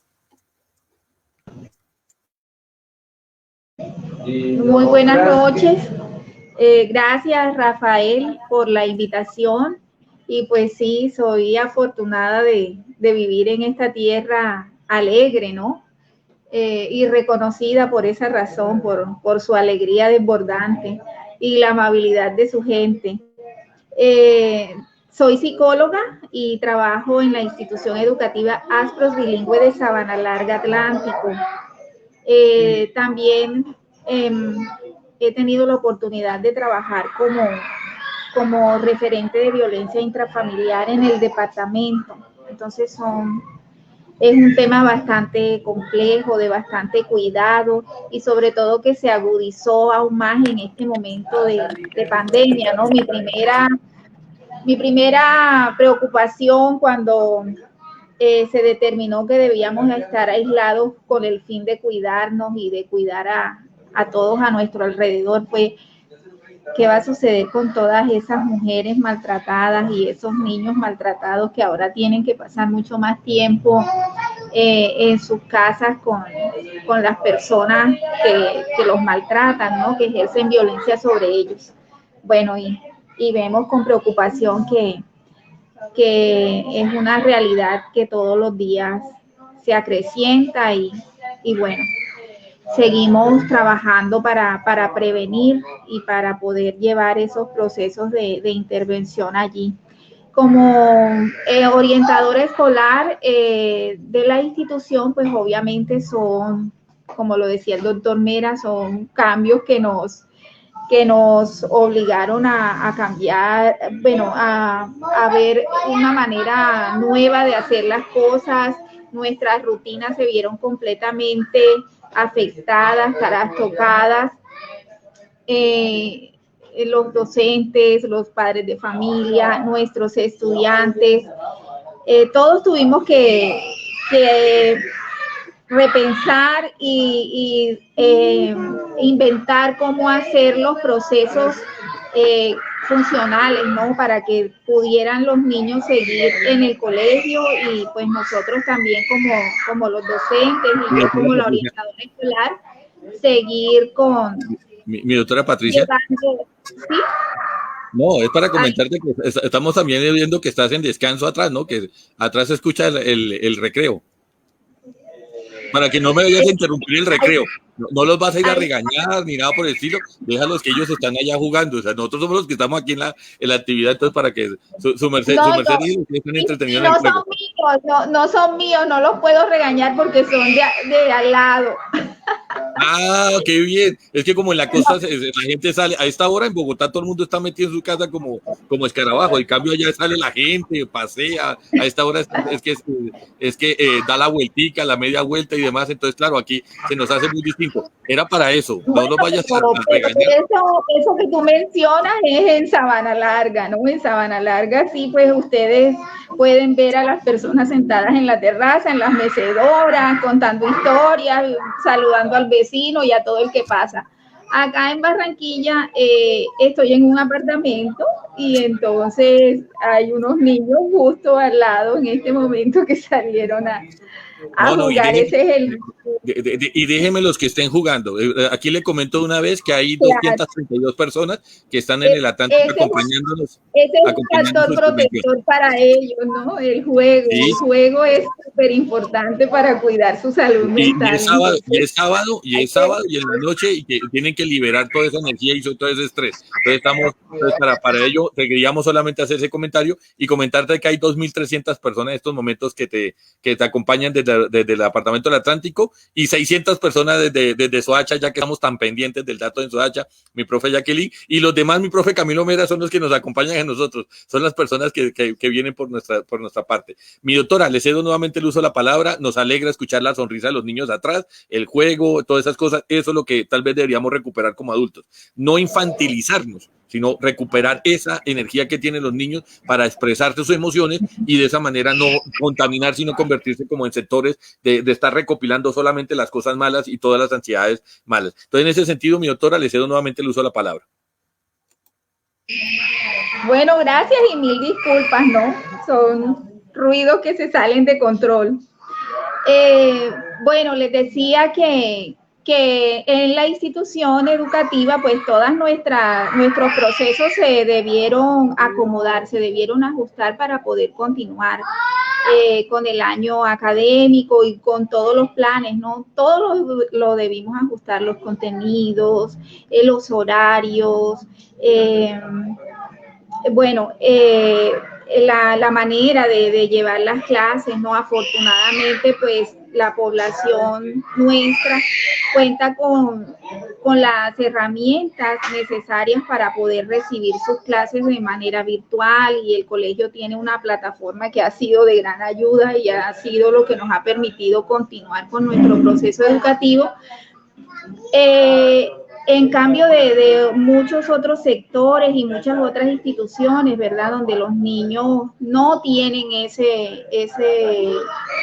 Muy buenas noches. Gracias, Rafael, por la invitación. Y pues sí, soy afortunada de vivir en esta tierra alegre, ¿no? Y reconocida por esa razón, por su alegría desbordante y la amabilidad de su gente. Soy psicóloga y trabajo en la institución educativa Aspros Bilingüe de Sabana Larga Atlántico. También he tenido la oportunidad de trabajar como referente de violencia intrafamiliar en el departamento. Entonces es un tema bastante complejo, de bastante cuidado y sobre todo que se agudizó aún más en este momento de pandemia, ¿no? Mi primera preocupación cuando se determinó que debíamos estar aislados con el fin de cuidarnos y de cuidar a todos a nuestro alrededor fue qué va a suceder con todas esas mujeres maltratadas y esos niños maltratados que ahora tienen que pasar mucho más tiempo en sus casas con las personas que los maltratan, ¿no? Que ejercen violencia sobre ellos. Bueno, y vemos con preocupación que es una realidad que todos los días se acrecienta y bueno, seguimos trabajando para prevenir y para poder llevar esos procesos de intervención allí. Como orientadora escolar de la institución, pues obviamente son, como lo decía el doctor Mera, son cambios que nos obligaron a cambiar, bueno, a ver una manera nueva de hacer las cosas. Nuestras rutinas se vieron completamente afectadas, trastocadas. Los docentes, los padres de familia, nuestros estudiantes, todos tuvimos que repensar y inventar cómo hacer los procesos funcionales, ¿no? Para que pudieran los niños seguir en el colegio y pues nosotros también como los docentes y yo como la orientadora escolar seguir con... Mi doctora Patricia. ¿Sí? No, es para comentarte que estamos también viendo que estás en descanso atrás, ¿no? Que atrás se escucha el recreo. Para que no me vayas a interrumpir el recreo. No los vas a ir a regañar ni nada por el estilo. Déjalos que ellos están allá jugando. O sea, nosotros somos los que estamos aquí en la actividad, entonces para que su merced y estén entretenidos en el juego. No son míos, no los puedo regañar porque son de al lado. Ah, qué bien. Es que como en la costa la gente sale, a esta hora en Bogotá todo el mundo está metido en su casa como escarabajo. En cambio allá sale la gente, pasea. A esta hora es que da la vueltica, la media vuelta y demás. Entonces, claro, aquí se nos hace muy distinto. Era para eso. No los vayas a regañar. Eso que tú mencionas es en Sabana Larga, ¿no? En Sabana Larga sí, pues ustedes pueden ver a las personas sentadas en la terraza, en las mecedoras, contando historias, saludando al vecino y a todo el que pasa. Acá en Barranquilla estoy en un apartamento y entonces hay unos niños justo al lado en este momento que salieron a jugar. Ese es el... Y déjenme los que estén jugando. Aquí le comento una vez que hay 232 personas que están en el Atlántico acompañándonos. Ese es un factor protector para ellos, ¿no? El juego. ¿Sí? El juego es súper importante para cuidar su salud mental. Y es sábado y en la noche y que tienen que liberar toda esa energía y todo ese estrés. Entonces para ello queríamos solamente hacer ese comentario y comentarte que hay 2.300 personas en estos momentos que te acompañan desde el apartamento del Atlántico y 600 personas desde Soacha, ya que estamos tan pendientes del dato en Soacha, mi profe Jacqueline, y los demás, mi profe Camilo Mera, son los que nos acompañan a nosotros, son las personas que vienen por nuestra parte. Mi doctora, le cedo nuevamente el uso de la palabra, nos alegra escuchar la sonrisa de los niños atrás, el juego, todas esas cosas, eso es lo que tal vez deberíamos recuperar como adultos, no infantilizarnos, sino recuperar esa energía que tienen los niños para expresar sus emociones y de esa manera no contaminar, sino convertirse como en sectores de estar recopilando solamente las cosas malas y todas las ansiedades malas. Entonces, en ese sentido, mi doctora, le cedo nuevamente el uso de la palabra. Bueno, gracias y mil disculpas, ¿no? Son ruidos que se salen de control. Bueno, les decía que en la institución educativa, pues todos nuestros procesos se debieron acomodar, se debieron ajustar para poder continuar con el año académico y con todos los planes, ¿no? Todo lo debimos ajustar, los contenidos, los horarios, la manera de llevar las clases, ¿no? Afortunadamente, pues la población nuestra cuenta con las herramientas necesarias para poder recibir sus clases de manera virtual, y el colegio tiene una plataforma que ha sido de gran ayuda y ha sido lo que nos ha permitido continuar con nuestro proceso educativo. En cambio de muchos otros sectores y muchas otras instituciones, ¿verdad? Donde los niños no tienen ese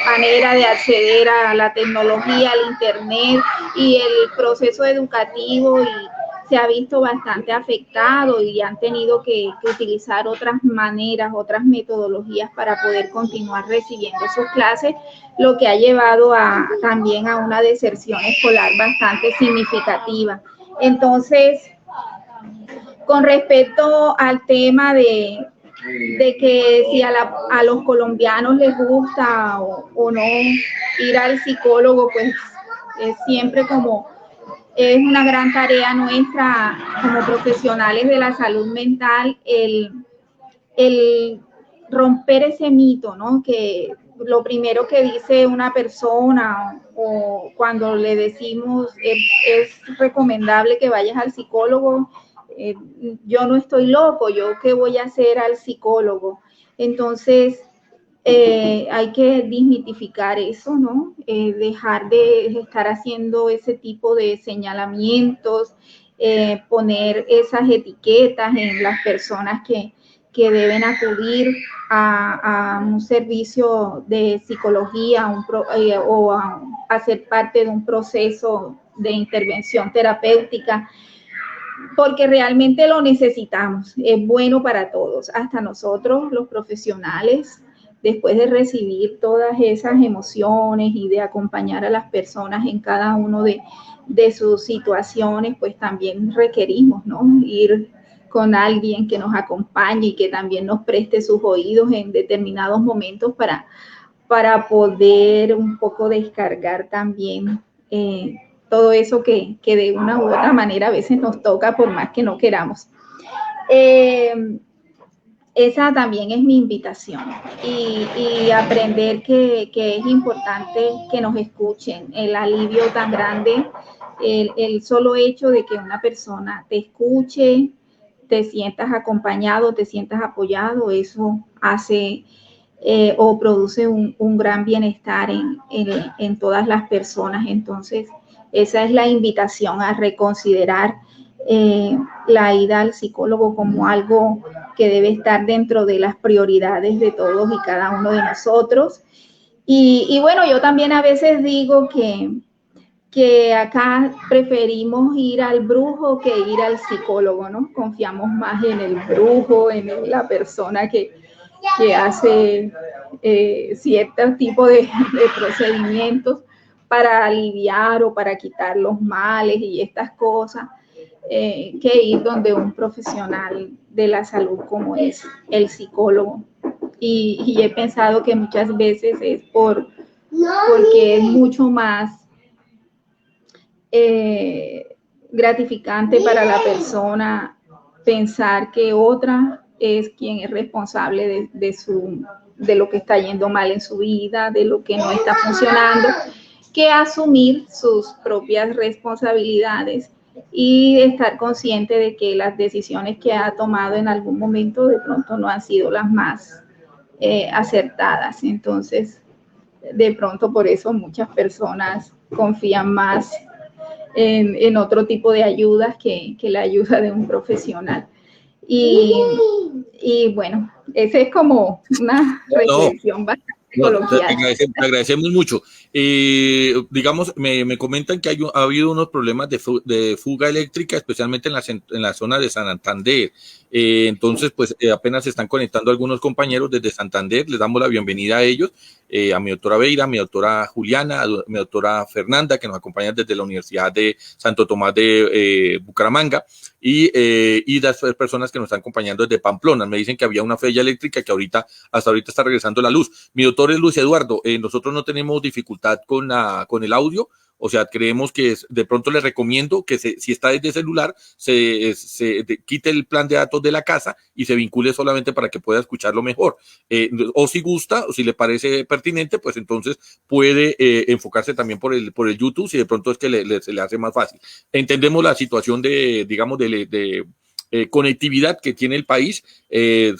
manera de acceder a la tecnología, al internet, y el proceso educativo se ha visto bastante afectado y han tenido que utilizar otras maneras, otras metodologías para poder continuar recibiendo sus clases, lo que ha llevado también a una deserción escolar bastante significativa. Entonces, con respecto al tema de que si a los colombianos les gusta o no ir al psicólogo, pues es siempre como es una gran tarea nuestra como profesionales de la salud mental el romper ese mito, ¿no? Que lo primero que dice una persona o cuando le decimos es recomendable que vayas al psicólogo, yo no estoy loco, yo qué voy a hacer al psicólogo. Entonces, hay que desmitificar eso, ¿no? Dejar de estar haciendo ese tipo de señalamientos, poner esas etiquetas en las personas que deben acudir a un servicio de psicología o a ser parte de un proceso de intervención terapéutica, porque realmente lo necesitamos, es bueno para todos, hasta nosotros los profesionales, después de recibir todas esas emociones y de acompañar a las personas en cada uno de sus situaciones, pues también requerimos, ¿no? Ir con alguien que nos acompañe y que también nos preste sus oídos en determinados momentos para poder un poco descargar también todo eso que de una u otra manera a veces nos toca por más que no queramos. Esa también es mi invitación y aprender que es importante que nos escuchen, el alivio tan grande, el solo hecho de que una persona te escuche, te sientas acompañado, te sientas apoyado, eso hace o produce un gran bienestar en todas las personas. Entonces, esa es la invitación a reconsiderar la ida al psicólogo como algo que debe estar dentro de las prioridades de todos y cada uno de nosotros. Y bueno, yo también a veces digo que acá preferimos ir al brujo que ir al psicólogo, ¿no? Confiamos más en el brujo, en la persona que hace ciertos tipos de procedimientos para aliviar o para quitar los males y estas cosas, que ir donde un profesional de la salud como es el psicólogo. Y he pensado que muchas veces es porque es mucho más gratificante para la persona pensar que otra es quien es responsable de lo que está yendo mal en su vida, de lo que no está funcionando, que asumir sus propias responsabilidades y estar consciente de que las decisiones que ha tomado en algún momento de pronto no han sido las más acertadas. Entonces, de pronto por eso muchas personas confían más en otro tipo de ayudas que la ayuda de un profesional. Y bueno, esa es como una reflexión bastante coloquial. Te agradecemos mucho. Digamos, me comentan que ha habido unos problemas de fuga eléctrica, especialmente en la zona de Santander. Entonces, pues apenas se están conectando algunos compañeros desde Santander. Les damos la bienvenida a ellos, a mi doctora Beira, a mi doctora Juliana, a mi doctora Fernanda, que nos acompañan desde la Universidad de Santo Tomás de Bucaramanga, y las personas que nos están acompañando desde Pamplona. Me dicen que había una falla eléctrica que hasta ahorita está regresando la luz. Mi doctor es Luis Eduardo. Nosotros no tenemos dificultad con el audio, O sea, creemos que de pronto le recomiendo que si está desde celular, quite el plan de datos de la casa y se vincule solamente para que pueda escucharlo mejor. O si gusta, o si le parece pertinente, pues entonces puede enfocarse también por el YouTube, si de pronto es que se le hace más fácil. Entendemos la situación digamos, de conectividad que tiene el país.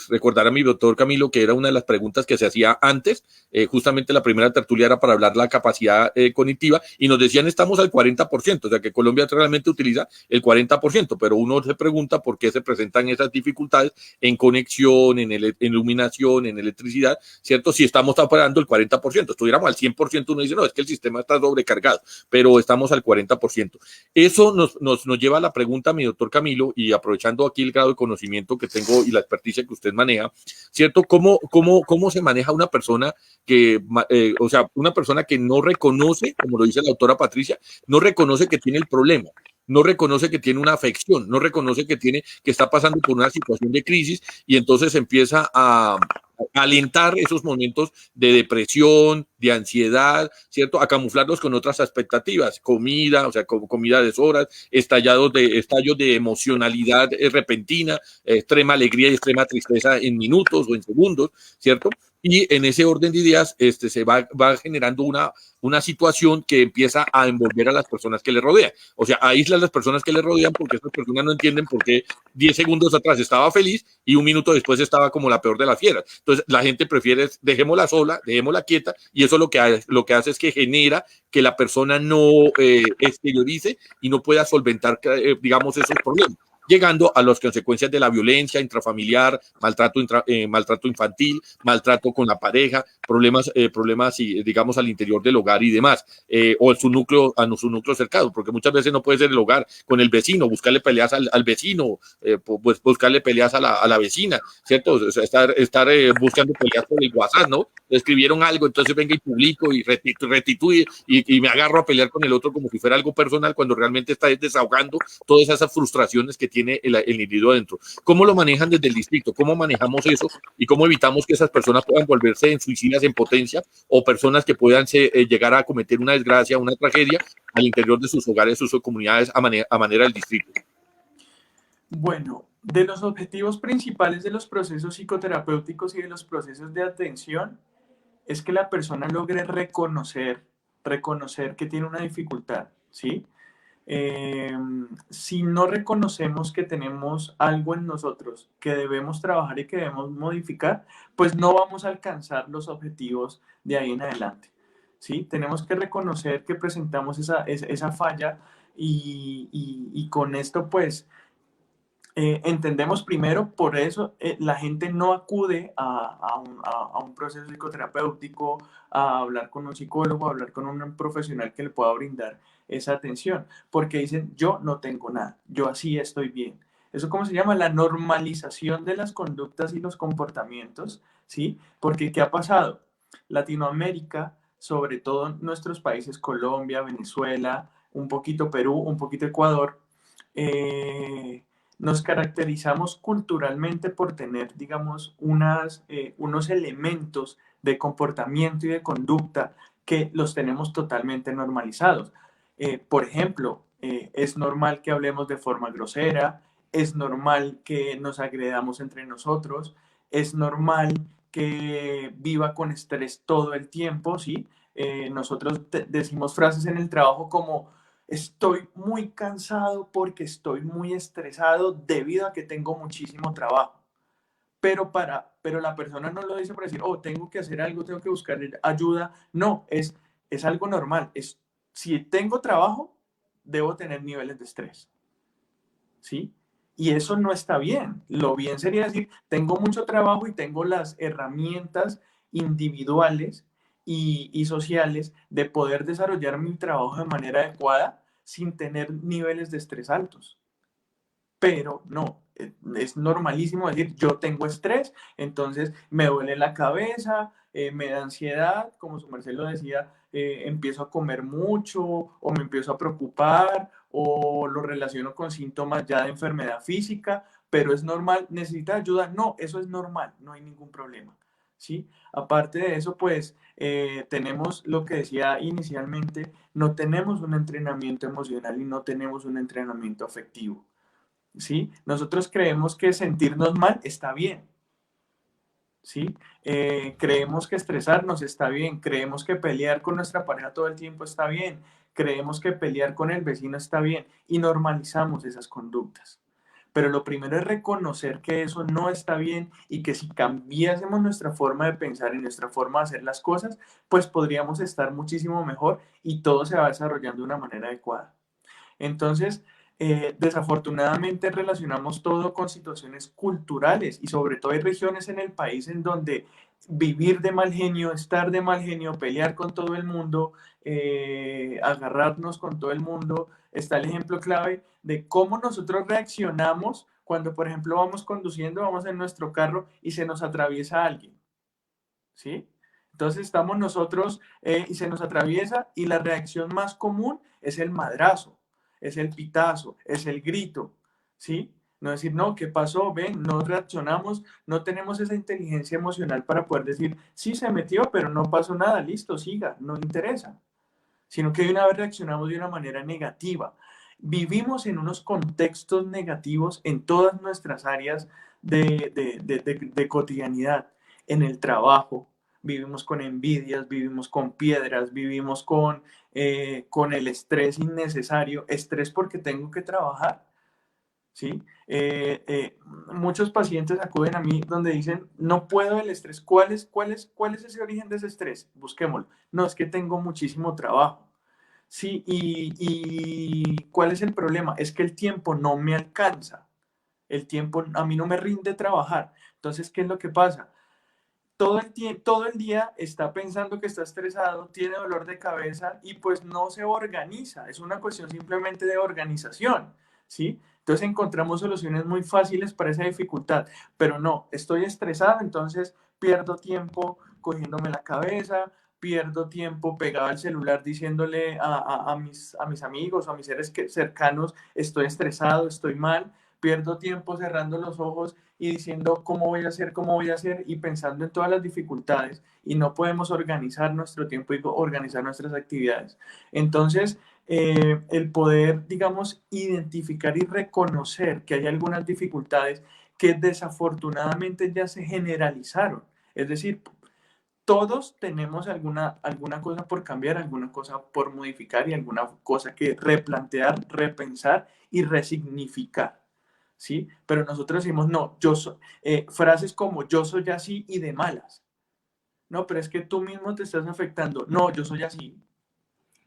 Recordar a mi doctor Camilo que era una de las preguntas que se hacía antes, justamente la primera tertulia era para hablar la capacidad cognitiva y nos decían estamos al 40%, o sea que Colombia realmente utiliza el 40%, pero uno se pregunta por qué se presentan esas dificultades en conexión, en iluminación, en electricidad, ¿cierto? Si estamos operando el 40%, estuviéramos al 100%, uno dice no, es que el sistema está sobrecargado, pero estamos al 40%. Eso nos lleva a la pregunta, mi doctor Camilo, y aprovechando aquí el grado de conocimiento que tengo y la experticia que usted maneja, ¿cierto? ¿Cómo se maneja una persona o sea, una persona que no reconoce, como lo dice la doctora Patricia, no reconoce que tiene el problema, no reconoce que tiene una afección, no reconoce que está pasando por una situación de crisis y entonces empieza a alentar esos momentos de depresión, de ansiedad, ¿cierto? A camuflarlos con otras expectativas, comida, o sea, comida a deshoras, estallos de emocionalidad repentina, extrema alegría y extrema tristeza en minutos o en segundos, ¿cierto? Y en ese orden de ideas se va generando una situación que empieza a envolver a las personas que le rodean. O sea, aísla a las personas que le rodean porque esas personas no entienden por qué 10 segundos atrás estaba feliz y un minuto después estaba como la peor de las fieras. Entonces, la gente prefiere dejémosla sola, dejémosla quieta y eso lo que hace es que genera que la persona no exteriorice y no pueda solventar, digamos, esos problemas, llegando a las consecuencias de la violencia intrafamiliar, maltrato infantil, maltrato con la pareja, problemas digamos, al interior del hogar y demás, o a su núcleo cercano, porque muchas veces no puede ser el hogar con el vecino, buscarle peleas al vecino, pues buscarle peleas a la vecina, ¿cierto? O sea, estar buscando peleas por el WhatsApp, ¿no? Escribieron algo, entonces venga y publico y restituye y me agarro a pelear con el otro como si fuera algo personal, cuando realmente está desahogando todas esas frustraciones que tiene el individuo adentro. ¿Cómo lo manejan desde el distrito? ¿Cómo manejamos eso? ¿Y cómo evitamos que esas personas puedan volverse en suicidas en potencia o personas que puedan llegar a cometer una desgracia, una tragedia al interior de sus hogares, sus comunidades a manera del distrito? Bueno, de los objetivos principales de los procesos psicoterapéuticos y de los procesos de atención es que la persona logre reconocer que tiene una dificultad, ¿sí? Si no reconocemos que tenemos algo en nosotros que debemos trabajar y que debemos modificar, pues no vamos a alcanzar los objetivos de ahí en adelante, ¿sí? Tenemos que reconocer que presentamos esa falla y con esto, pues, entendemos primero, por eso la gente no acude a un proceso psicoterapéutico, a hablar con un psicólogo, a hablar con un profesional que le pueda brindar esa atención, porque dicen, yo no tengo nada, yo así estoy bien. Eso, ¿cómo se llama? La normalización de las conductas y los comportamientos, ¿sí? Porque ¿qué ha pasado? Latinoamérica, sobre todo nuestros países, Colombia, Venezuela, un poquito Perú, un poquito Ecuador, nos caracterizamos culturalmente por tener, digamos, unos elementos de comportamiento y de conducta que los tenemos totalmente normalizados. Por ejemplo, es normal que hablemos de forma grosera, es normal que nos agredamos entre nosotros, es normal que viva con estrés todo el tiempo, ¿sí? Nosotros decimos frases en el trabajo como estoy muy cansado porque estoy muy estresado debido a que tengo muchísimo trabajo. Pero la persona no lo dice por decir, oh, tengo que hacer algo, tengo que buscar ayuda. No, es algo normal. Si tengo trabajo, debo tener niveles de estrés. ¿Sí? Y eso no está bien. Lo bien sería decir, tengo mucho trabajo y tengo las herramientas individuales y sociales de poder desarrollar mi trabajo de manera adecuada sin tener niveles de estrés altos. Pero no, es normalísimo decir, yo tengo estrés, entonces me duele la cabeza, me da ansiedad, como su merced lo decía, empiezo a comer mucho o me empiezo a preocupar o lo relaciono con síntomas ya de enfermedad física, pero es normal, ¿necesita ayuda? No, eso es normal, no hay ningún problema, ¿sí? Aparte de eso, pues tenemos lo que decía inicialmente, no tenemos un entrenamiento emocional y no tenemos un entrenamiento afectivo, ¿sí? Nosotros creemos que sentirnos mal está bien, ¿sí? Creemos que estresarnos está bien, creemos que pelear con nuestra pareja todo el tiempo está bien, creemos que pelear con el vecino está bien y normalizamos esas conductas. Pero lo primero es reconocer que eso no está bien y que si cambiásemos nuestra forma de pensar y nuestra forma de hacer las cosas, pues podríamos estar muchísimo mejor y todo se va desarrollando de una manera adecuada. Entonces, desafortunadamente relacionamos todo con situaciones culturales y sobre todo hay regiones en el país en donde vivir de mal genio, estar de mal genio, pelear con todo el mundo, agarrarnos con todo el mundo, está el ejemplo clave de cómo nosotros reaccionamos cuando, por ejemplo, vamos conduciendo, vamos en nuestro carro y se nos atraviesa alguien, ¿sí? Entonces estamos nosotros y se nos atraviesa y la reacción más común es el madrazo, es el pitazo, es el grito, ¿sí? No decir, no, ¿qué pasó? Ven, no reaccionamos, no tenemos esa inteligencia emocional para poder decir, sí se metió, pero no pasó nada, listo, siga, no interesa. Sino que de una vez reaccionamos de una manera negativa. Vivimos en unos contextos negativos en todas nuestras áreas de cotidianidad, en el trabajo, vivimos con envidias, vivimos con piedras, vivimos con el estrés innecesario, estrés porque tengo que trabajar, ¿sí? Muchos pacientes acuden a mí donde dicen, no puedo el estrés. ¿Cuál es ese origen de ese estrés? Busquémoslo. No, es que tengo muchísimo trabajo. Sí, y ¿cuál es el problema? Es que el tiempo no me alcanza. El tiempo a mí no me rinde trabajar. Entonces, ¿qué es lo que pasa? Todo el día está pensando que está estresado, tiene dolor de cabeza y pues no se organiza. Es una cuestión simplemente de organización, ¿sí? Entonces encontramos soluciones muy fáciles para esa dificultad, pero no, estoy estresado, entonces pierdo tiempo cogiéndome la cabeza, pierdo tiempo pegado al celular diciéndole a mis amigos o a mis seres cercanos, estoy estresado, estoy mal, pierdo tiempo cerrando los ojos y diciendo cómo voy a hacer y pensando en todas las dificultades y no podemos organizar nuestro tiempo y organizar nuestras actividades. Entonces, el poder, digamos, identificar y reconocer que hay algunas dificultades que desafortunadamente ya se generalizaron. Es decir, todos tenemos alguna cosa por cambiar, alguna cosa por modificar y alguna cosa que replantear, repensar y resignificar. ¿Sí? Pero nosotros decimos, no, frases como yo soy así y de malas. No, pero es que tú mismo te estás afectando. No, yo soy así.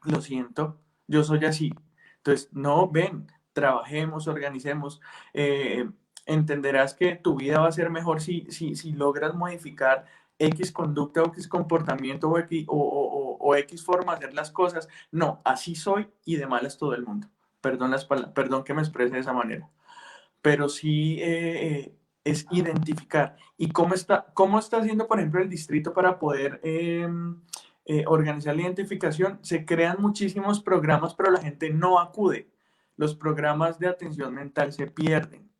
Lo siento, yo soy así. Entonces, no, ven, trabajemos, organicemos. Entenderás que tu vida va a ser mejor si logras modificar X conducta o X comportamiento o X forma de hacer las cosas. No, así soy y de malas todo el mundo. Perdón que me exprese de esa manera, pero sí es identificar. ¿Y cómo está haciendo, por ejemplo, el distrito para poder organizar la identificación? Se crean muchísimos programas, pero la gente no acude. Los programas de atención mental se pierden.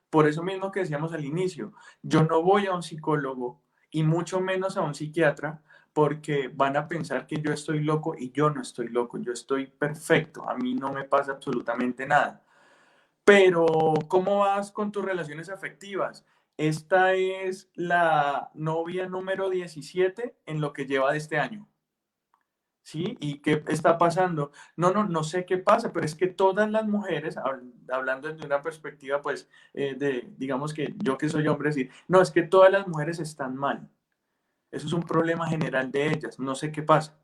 Por eso mismo que decíamos al inicio, yo no voy a un psicólogo y mucho menos a un psiquiatra porque van a pensar que yo estoy loco y yo no estoy loco, yo estoy perfecto, a mí no me pasa absolutamente nada. Pero, ¿cómo vas con tus relaciones afectivas? Esta es la novia número 17 en lo que lleva de este año. ¿Sí? ¿Y qué está pasando? No sé qué pasa, pero es que todas las mujeres, hablando desde una perspectiva, pues, digamos que yo que soy hombre, decir, no, es que todas las mujeres están mal. Eso es un problema general de ellas. No sé qué pasa.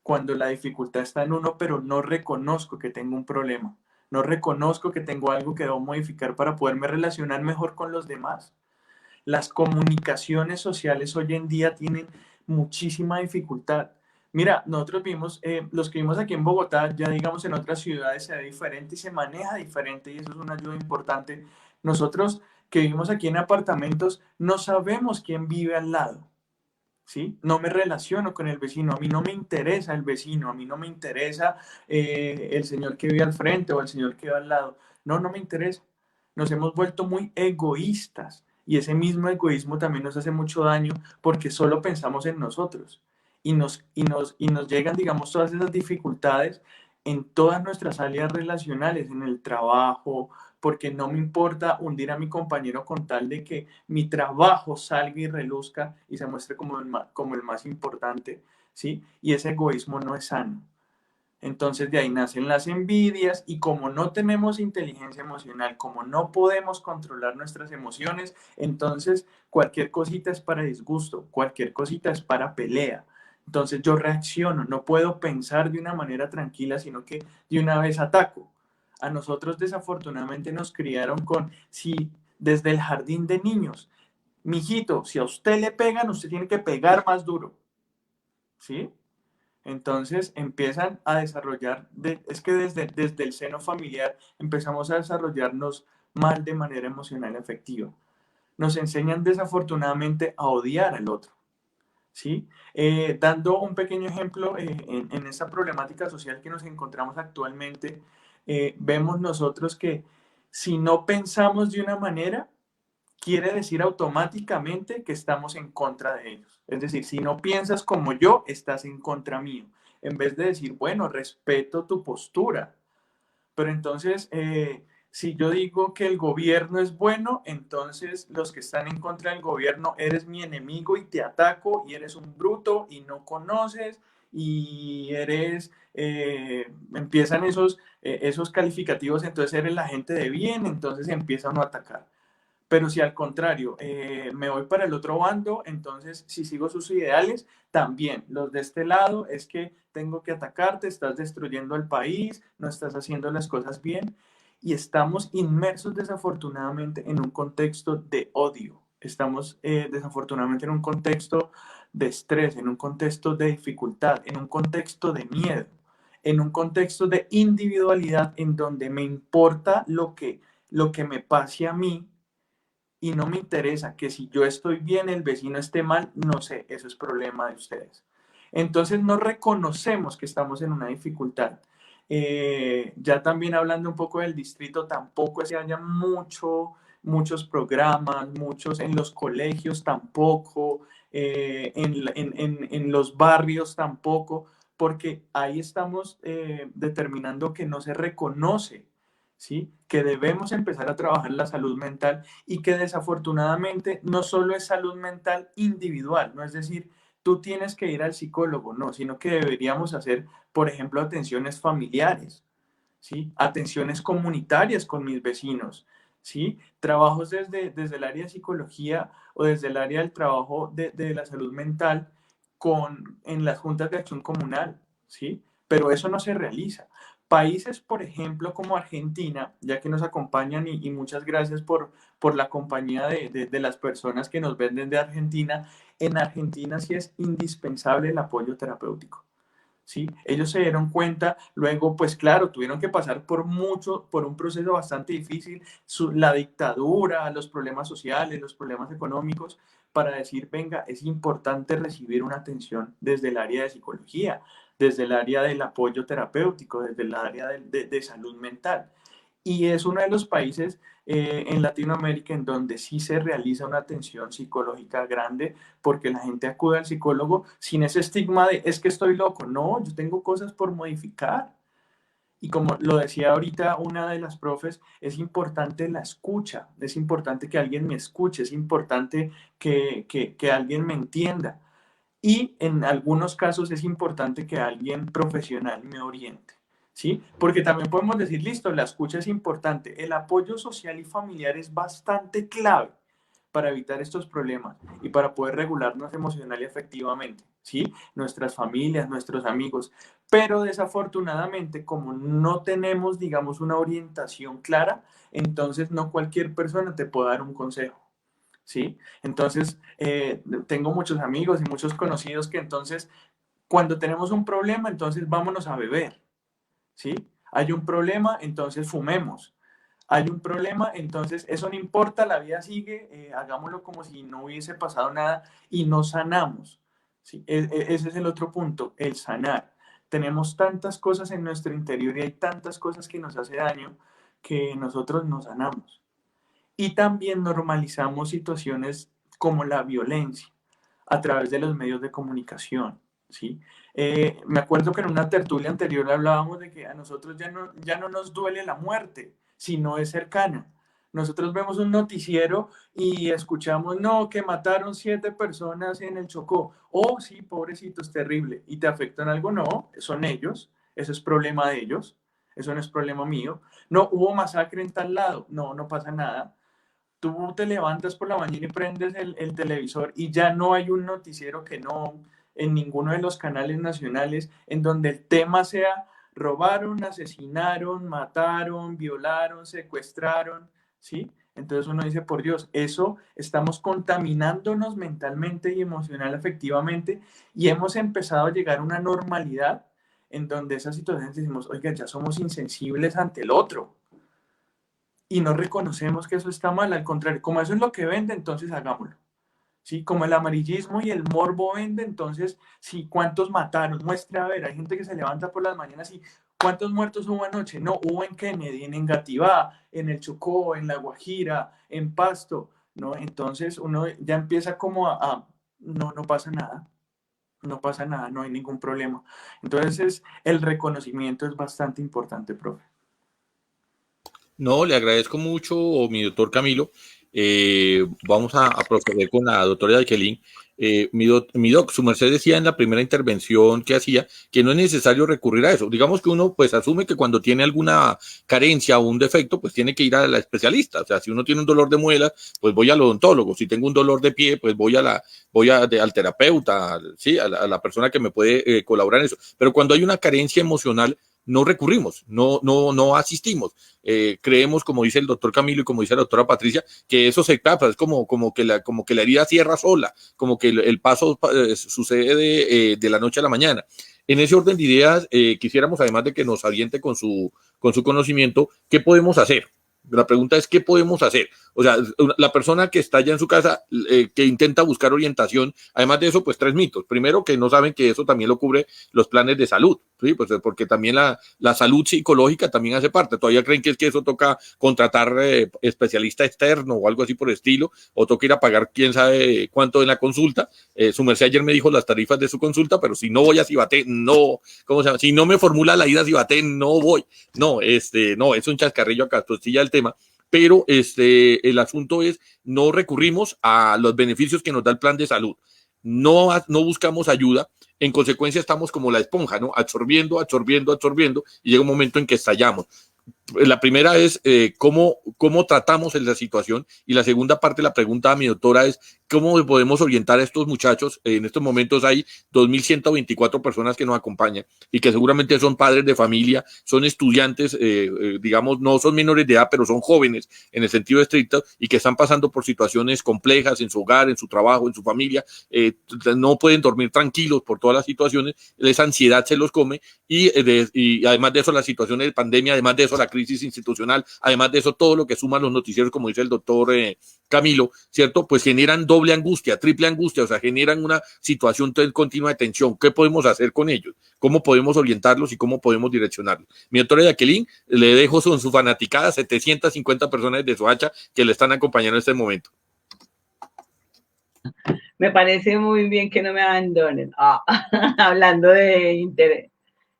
Cuando la dificultad está en uno, pero no reconozco que tengo un problema. No reconozco que tengo algo que debo modificar para poderme relacionar mejor con los demás. Las comunicaciones sociales hoy en día tienen muchísima dificultad. Mira, nosotros vimos, los que vimos aquí en Bogotá, ya digamos en otras ciudades se ve diferente y se maneja diferente y eso es una ayuda importante. Nosotros que vivimos aquí en apartamentos no sabemos quién vive al lado. ¿Sí? No me relaciono con el vecino, a mí no me interesa el vecino, a mí no me interesa el señor que vive al frente o el señor que vive al lado. No me interesa. Nos hemos vuelto muy egoístas Y ese mismo egoísmo también nos hace mucho daño porque solo pensamos en nosotros y nos llegan, digamos, todas esas dificultades en todas nuestras áreas relacionales, en el trabajo, porque no me importa hundir a mi compañero con tal de que mi trabajo salga y reluzca y se muestre como el más importante, ¿sí? Y ese egoísmo no es sano. Entonces de ahí nacen las envidias y como no tenemos inteligencia emocional, como no podemos controlar nuestras emociones, entonces cualquier cosita es para disgusto, cualquier cosita es para pelea. Entonces yo reacciono, no puedo pensar de una manera tranquila, sino que de una vez ataco. A nosotros desafortunadamente nos criaron con, si desde el jardín de niños, mijito, si a usted le pegan, usted tiene que pegar más duro, ¿sí? Entonces empiezan a desarrollar, es que desde el seno familiar empezamos a desarrollarnos mal de manera emocional y afectiva. Nos enseñan desafortunadamente a odiar al otro, ¿sí? Dando un pequeño ejemplo, en esta problemática social que nos encontramos actualmente, vemos nosotros que si no pensamos de una manera, quiere decir automáticamente que estamos en contra de ellos. Es decir, si no piensas como yo, estás en contra mío. En vez de decir, bueno, respeto tu postura. Pero entonces, si yo digo que el gobierno es bueno, entonces los que están en contra del gobierno, eres mi enemigo y te ataco y eres un bruto y no conoces y eres, empiezan esos calificativos, entonces eres la gente de bien, entonces empiezan a atacar. Pero si al contrario me voy para el otro bando, entonces si sigo sus ideales, también los de este lado es que tengo que atacarte, estás destruyendo el país, no estás haciendo las cosas bien y estamos inmersos desafortunadamente en un contexto de odio. Estamos desafortunadamente en un contexto de estrés, en un contexto de dificultad, en un contexto de miedo, en un contexto de individualidad en donde me importa lo que me pase a mí y no me interesa que si yo estoy bien, el vecino esté mal, no sé, eso es problema de ustedes. Entonces no reconocemos que estamos en una dificultad. Ya también hablando un poco del distrito, tampoco es que haya muchos programas, muchos en los colegios tampoco, en los barrios tampoco, porque ahí estamos determinando que no se reconoce, ¿sí? Que debemos empezar a trabajar la salud mental y que desafortunadamente no solo es salud mental individual, no es decir, tú tienes que ir al psicólogo, no, sino que deberíamos hacer, por ejemplo, atenciones familiares, ¿sí? Atenciones comunitarias con mis vecinos, ¿sí? Trabajos desde el área de psicología o desde el área del trabajo de la salud mental en las juntas de acción comunal, ¿sí? Pero eso no se realiza. Países, por ejemplo, como Argentina, ya que nos acompañan y muchas gracias por la compañía de las personas que nos ven desde Argentina, en Argentina sí es indispensable el apoyo terapéutico. ¿Sí? Ellos se dieron cuenta, luego, pues claro, tuvieron que pasar por un proceso bastante difícil, la dictadura, los problemas sociales, los problemas económicos, para decir, venga, es importante recibir una atención desde el área de psicología, desde el área del apoyo terapéutico, desde el área de salud mental. Y es uno de los países en Latinoamérica en donde sí se realiza una atención psicológica grande porque la gente acude al psicólogo sin ese estigma de es que estoy loco. No, yo tengo cosas por modificar. Y como lo decía ahorita una de las profes, es importante la escucha, es importante que alguien me escuche, es importante que alguien me entienda. Y en algunos casos es importante que alguien profesional me oriente, ¿sí? Porque también podemos decir, listo, la escucha es importante, el apoyo social y familiar es bastante clave para evitar estos problemas y para poder regularnos emocional y afectivamente, ¿sí? Nuestras familias, nuestros amigos. Pero desafortunadamente, como no tenemos, digamos, una orientación clara, entonces no cualquier persona te puede dar un consejo. ¿Sí? Entonces, tengo muchos amigos y muchos conocidos que entonces, cuando tenemos un problema, entonces vámonos a beber, ¿sí? Hay un problema, entonces fumemos. Hay un problema, entonces eso no importa, la vida sigue, hagámoslo como si no hubiese pasado nada y no sanamos, ¿sí? Ese es el otro punto, el sanar. Tenemos tantas cosas en nuestro interior y hay tantas cosas que nos hace daño que nosotros no sanamos. Y también normalizamos situaciones como la violencia a través de los medios de comunicación, ¿sí? Me acuerdo que en una tertulia anterior hablábamos de que a nosotros ya no nos duele la muerte, si no es cercana. Nosotros vemos un noticiero y escuchamos, no, que mataron 7 personas en el Chocó. Oh, sí, pobrecitos, terrible. ¿Y te afectan algo? No, son ellos. Eso es problema de ellos. Eso no es problema mío. No, hubo masacre en tal lado. No, no pasa nada. Tú te levantas por la mañana y prendes el televisor y ya no hay un noticiero que no, en ninguno de los canales nacionales, en donde el tema sea robaron, asesinaron, mataron, violaron, secuestraron, ¿sí? Entonces uno dice, por Dios, eso estamos contaminándonos mentalmente y emocional, afectivamente, y hemos empezado a llegar a una normalidad en donde esas situaciones decimos, oiga, ya somos insensibles ante el otro y no reconocemos que eso está mal, al contrario, como eso es lo que vende, entonces hagámoslo. ¿Sí? Como el amarillismo y el morbo vende, entonces, sí, ¿cuántos mataron? Muestre, a ver, hay gente que se levanta por las mañanas y ¿cuántos muertos hubo anoche? No, hubo en Kennedy, en Engativá, en el Chocó, en La Guajira, en Pasto, ¿no? Entonces uno ya empieza como no, no pasa nada, no pasa nada, no hay ningún problema. Entonces, el reconocimiento es bastante importante, profe. No, le agradezco mucho, mi doctor Camilo. Vamos a proceder con la doctora Jacqueline. Mi doc, su merced decía en la primera intervención que hacía que no es necesario recurrir a eso. Digamos que uno pues asume que cuando tiene alguna carencia o un defecto, pues tiene que ir a la especialista. O sea, si uno tiene un dolor de muela, pues voy al odontólogo. Si tengo un dolor de pie, pues al terapeuta, ¿sí? A la persona que me puede colaborar en eso. Pero cuando hay una carencia emocional, no recurrimos, no asistimos. Creemos, como dice el doctor Camilo y como dice la doctora Patricia, que eso se tapa, es como que la herida cierra sola, como que el paso sucede de la noche a la mañana. En ese orden de ideas, quisiéramos, además de que nos oriente con su conocimiento, ¿qué podemos hacer? La pregunta es, ¿qué podemos hacer? O sea, la persona que está ya en su casa, que intenta buscar orientación, además de eso, pues 3 mitos. Primero, que no saben que eso también lo cubre los planes de salud, ¿sí? Pues porque también la salud psicológica también hace parte. Todavía creen que es que eso toca contratar especialista externo o algo así por el estilo, o toca ir a pagar quién sabe cuánto en la consulta. Su merced ayer me dijo las tarifas de su consulta, pero si no voy a Cibaté, no, ¿cómo se llama? Si no me formula la ida a Cibaté, no voy. No, no, es un chascarrillo acá, tostilla el tema, pero el asunto es, no recurrimos a los beneficios que nos da el plan de salud, no buscamos ayuda, en consecuencia estamos como la esponja, ¿no? Absorbiendo, y llega un momento en que estallamos. La primera es cómo tratamos en la situación, y la segunda parte de la pregunta a mi doctora es cómo podemos orientar a estos muchachos. En estos momentos hay 2.124 personas que nos acompañan y que seguramente son padres de familia, son estudiantes, digamos, no son menores de edad, pero son jóvenes en el sentido estricto y que están pasando por situaciones complejas en su hogar, en su trabajo, en su familia. No pueden dormir tranquilos por todas las situaciones, esa ansiedad se los come y además de eso la situación de pandemia, además de eso la crisis institucional, además de eso todo lo que suman los noticieros, como dice el doctor Camilo, ¿cierto? Pues generan doble angustia, triple angustia, o sea, generan una situación continua de tensión. ¿Qué podemos hacer con ellos? ¿Cómo podemos orientarlos y cómo podemos direccionarlos? Mi doctora Jacqueline, le dejo con su fanaticada 750 personas de Soacha que le están acompañando en este momento. Me parece muy bien que no me abandonen. Hablando de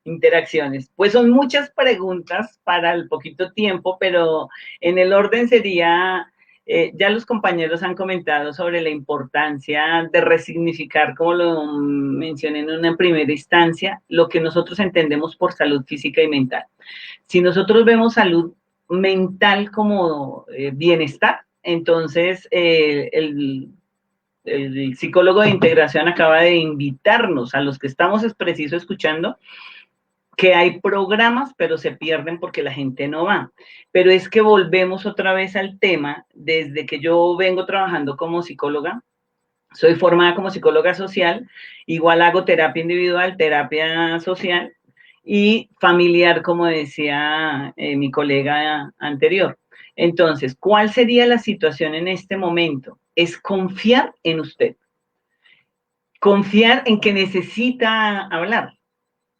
interacciones. Pues son muchas preguntas para el poquito tiempo, pero en el orden sería, ya los compañeros han comentado sobre la importancia de resignificar, como lo mencioné en una primera instancia, lo que nosotros entendemos por salud física y mental. Si nosotros vemos salud mental como bienestar, entonces el psicólogo de integración acaba de invitarnos a los que estamos preciso escuchando que hay programas, pero se pierden porque la gente no va. Pero es que volvemos otra vez al tema, desde que yo vengo trabajando como psicóloga, soy formada como psicóloga social, igual hago terapia individual, terapia social y familiar, como decía mi colega anterior. Entonces, ¿cuál sería la situación en este momento? Es confiar en usted, confiar en que necesita hablar.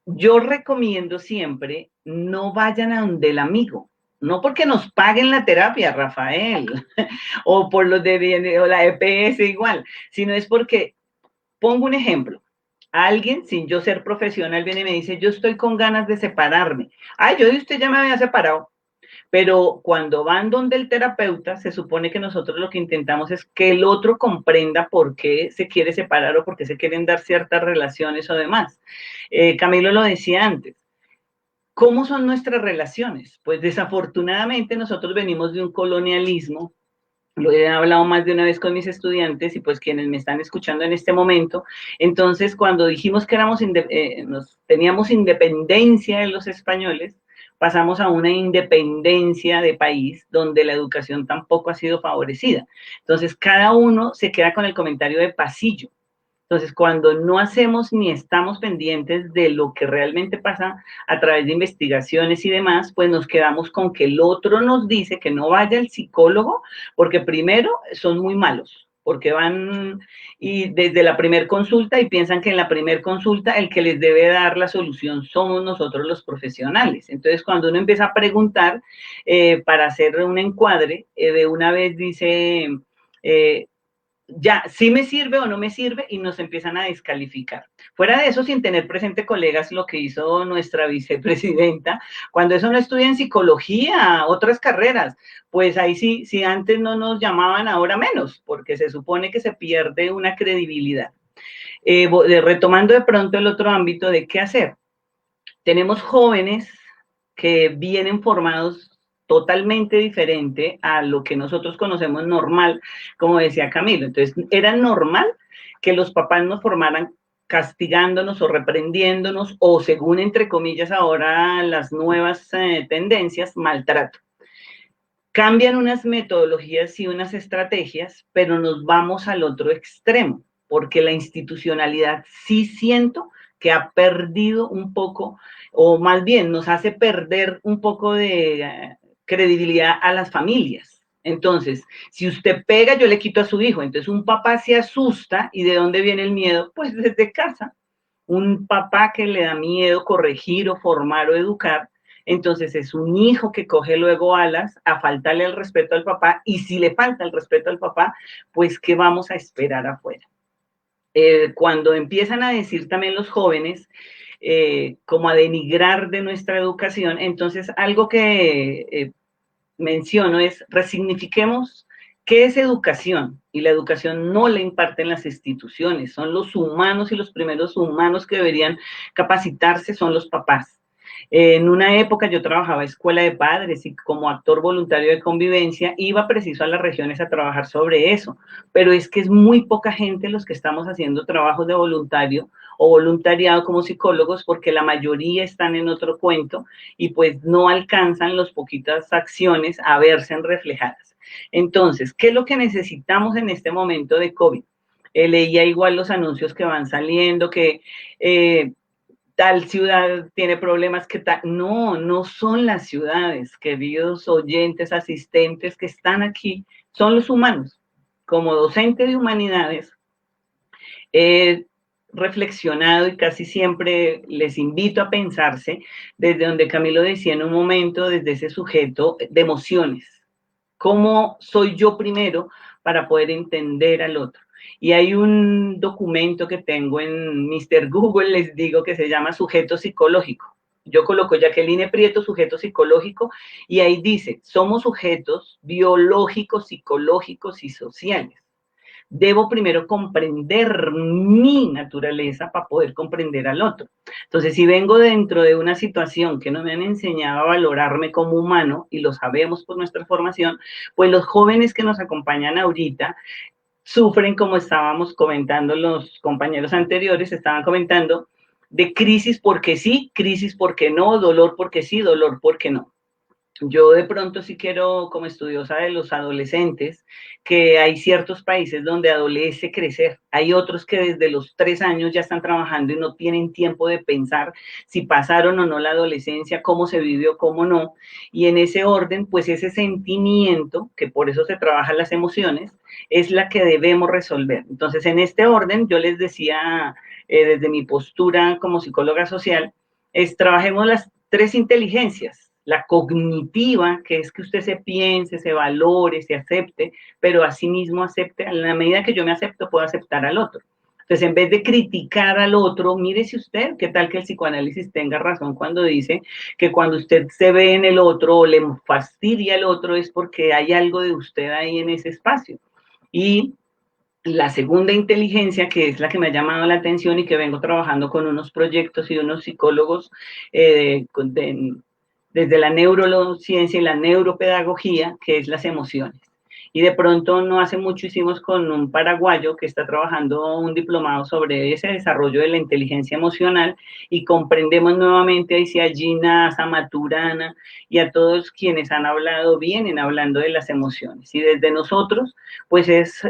Yo recomiendo siempre, no vayan a donde el amigo, no porque nos paguen la terapia, Rafael, o por los o la EPS igual, sino es porque, pongo un ejemplo, alguien, sin yo ser profesional, viene y me dice, yo estoy con ganas de separarme. Ay, yo de usted ya me había separado. Pero cuando van donde el terapeuta, se supone que nosotros lo que intentamos es que el otro comprenda por qué se quiere separar o por qué se quieren dar ciertas relaciones o demás. Camilo lo decía antes. ¿Cómo son nuestras relaciones? Pues desafortunadamente nosotros venimos de un colonialismo. Lo he hablado más de una vez con mis estudiantes y pues quienes me están escuchando en este momento. Entonces, cuando dijimos que teníamos independencia de los españoles, pasamos a una independencia de país donde la educación tampoco ha sido favorecida. Entonces, cada uno se queda con el comentario de pasillo. Entonces, cuando no hacemos ni estamos pendientes de lo que realmente pasa a través de investigaciones y demás, pues nos quedamos con que el otro nos dice que no vaya al psicólogo, porque primero son muy malos, porque van y desde la primer consulta y piensan que en la primer consulta el que les debe dar la solución somos nosotros los profesionales. Entonces, cuando uno empieza a preguntar para hacer un encuadre, de una vez dice... ya, sí me sirve o no me sirve y nos empiezan a descalificar. Fuera de eso, sin tener presente, colegas, lo que hizo nuestra vicepresidenta, cuando eso no estudia en psicología, otras carreras, pues ahí sí, si antes no nos llamaban, ahora menos, porque se supone que se pierde una credibilidad. Retomando de pronto el otro ámbito de qué hacer. Tenemos jóvenes que vienen formados totalmente diferente a lo que nosotros conocemos normal, como decía Camilo. Entonces, era normal que los papás nos formaran castigándonos o reprendiéndonos o, según entre comillas ahora las nuevas tendencias, maltrato. Cambian unas metodologías y unas estrategias, pero nos vamos al otro extremo, porque la institucionalidad sí siento que ha perdido un poco, o más bien nos hace perder un poco de credibilidad a las familias. Entonces, si usted pega, yo le quito a su hijo. Entonces, un papá se asusta. ¿Y de dónde viene el miedo? Pues desde casa. Un papá que le da miedo corregir o formar o educar, entonces es un hijo que coge luego alas a faltarle el respeto al papá, y si le falta el respeto al papá, pues ¿qué vamos a esperar afuera? Cuando empiezan a decir también los jóvenes, como a denigrar de nuestra educación, entonces algo que menciono es resignifiquemos qué es educación, y la educación no la imparten las instituciones, son los humanos, y los primeros humanos que deberían capacitarse son los papás. En una época yo trabajaba en escuela de padres y como actor voluntario de convivencia iba preciso a las regiones a trabajar sobre eso, pero es que es muy poca gente los que estamos haciendo trabajos de voluntario o voluntariado como psicólogos, porque la mayoría están en otro cuento y pues no alcanzan las poquitas acciones a verse reflejadas. Entonces, ¿qué es lo que necesitamos en este momento de COVID? Leía igual los anuncios que van saliendo, que tal ciudad tiene problemas, que tal. No, no son las ciudades, queridos oyentes, asistentes que están aquí, son los humanos. Como docente de humanidades, he reflexionado y casi siempre les invito a pensarse desde donde Camilo decía en un momento, desde ese sujeto de emociones. ¿Cómo soy yo primero para poder entender al otro? Y hay un documento que tengo en Mr. Google, les digo, que se llama Sujeto Psicológico. Yo coloco Jacqueline Prieto, sujeto psicológico, y ahí dice, somos sujetos biológicos, psicológicos y sociales. Debo primero comprender mi naturaleza para poder comprender al otro. Entonces, si vengo dentro de una situación que no me han enseñado a valorarme como humano, y lo sabemos por nuestra formación, pues los jóvenes que nos acompañan ahorita sufren, como estábamos comentando los compañeros anteriores, estaban comentando, de crisis porque sí, crisis porque no, dolor porque sí, dolor porque no. Yo de pronto sí quiero, como estudiosa de los adolescentes, que hay ciertos países donde adolece crecer. Hay otros que desde los 3 años ya están trabajando y no tienen tiempo de pensar si pasaron o no la adolescencia, cómo se vivió, cómo no. Y en ese orden, pues ese sentimiento, que por eso se trabajan las emociones, es la que debemos resolver. Entonces, en este orden, yo les decía, desde mi postura como psicóloga social, trabajemos las 3 inteligencias. la cognitiva, que es que usted se piense, se valore, se acepte, pero asimismo acepte, en la medida que yo me acepto, puedo aceptar al otro. Entonces, en vez de criticar al otro, mírese usted, qué tal que el psicoanálisis tenga razón cuando dice que cuando usted se ve en el otro o le fastidia al otro es porque hay algo de usted ahí en ese espacio. Y la segunda inteligencia, que es la que me ha llamado la atención y que vengo trabajando con unos proyectos y unos psicólogos desde la neurociencia y la neuropedagogía, que es las emociones. Y de pronto no hace mucho hicimos con un paraguayo que está trabajando un diplomado sobre ese desarrollo de la inteligencia emocional y comprendemos nuevamente a Isia Gina, a Maturana y a todos quienes han hablado, vienen hablando de las emociones. Y desde nosotros, pues es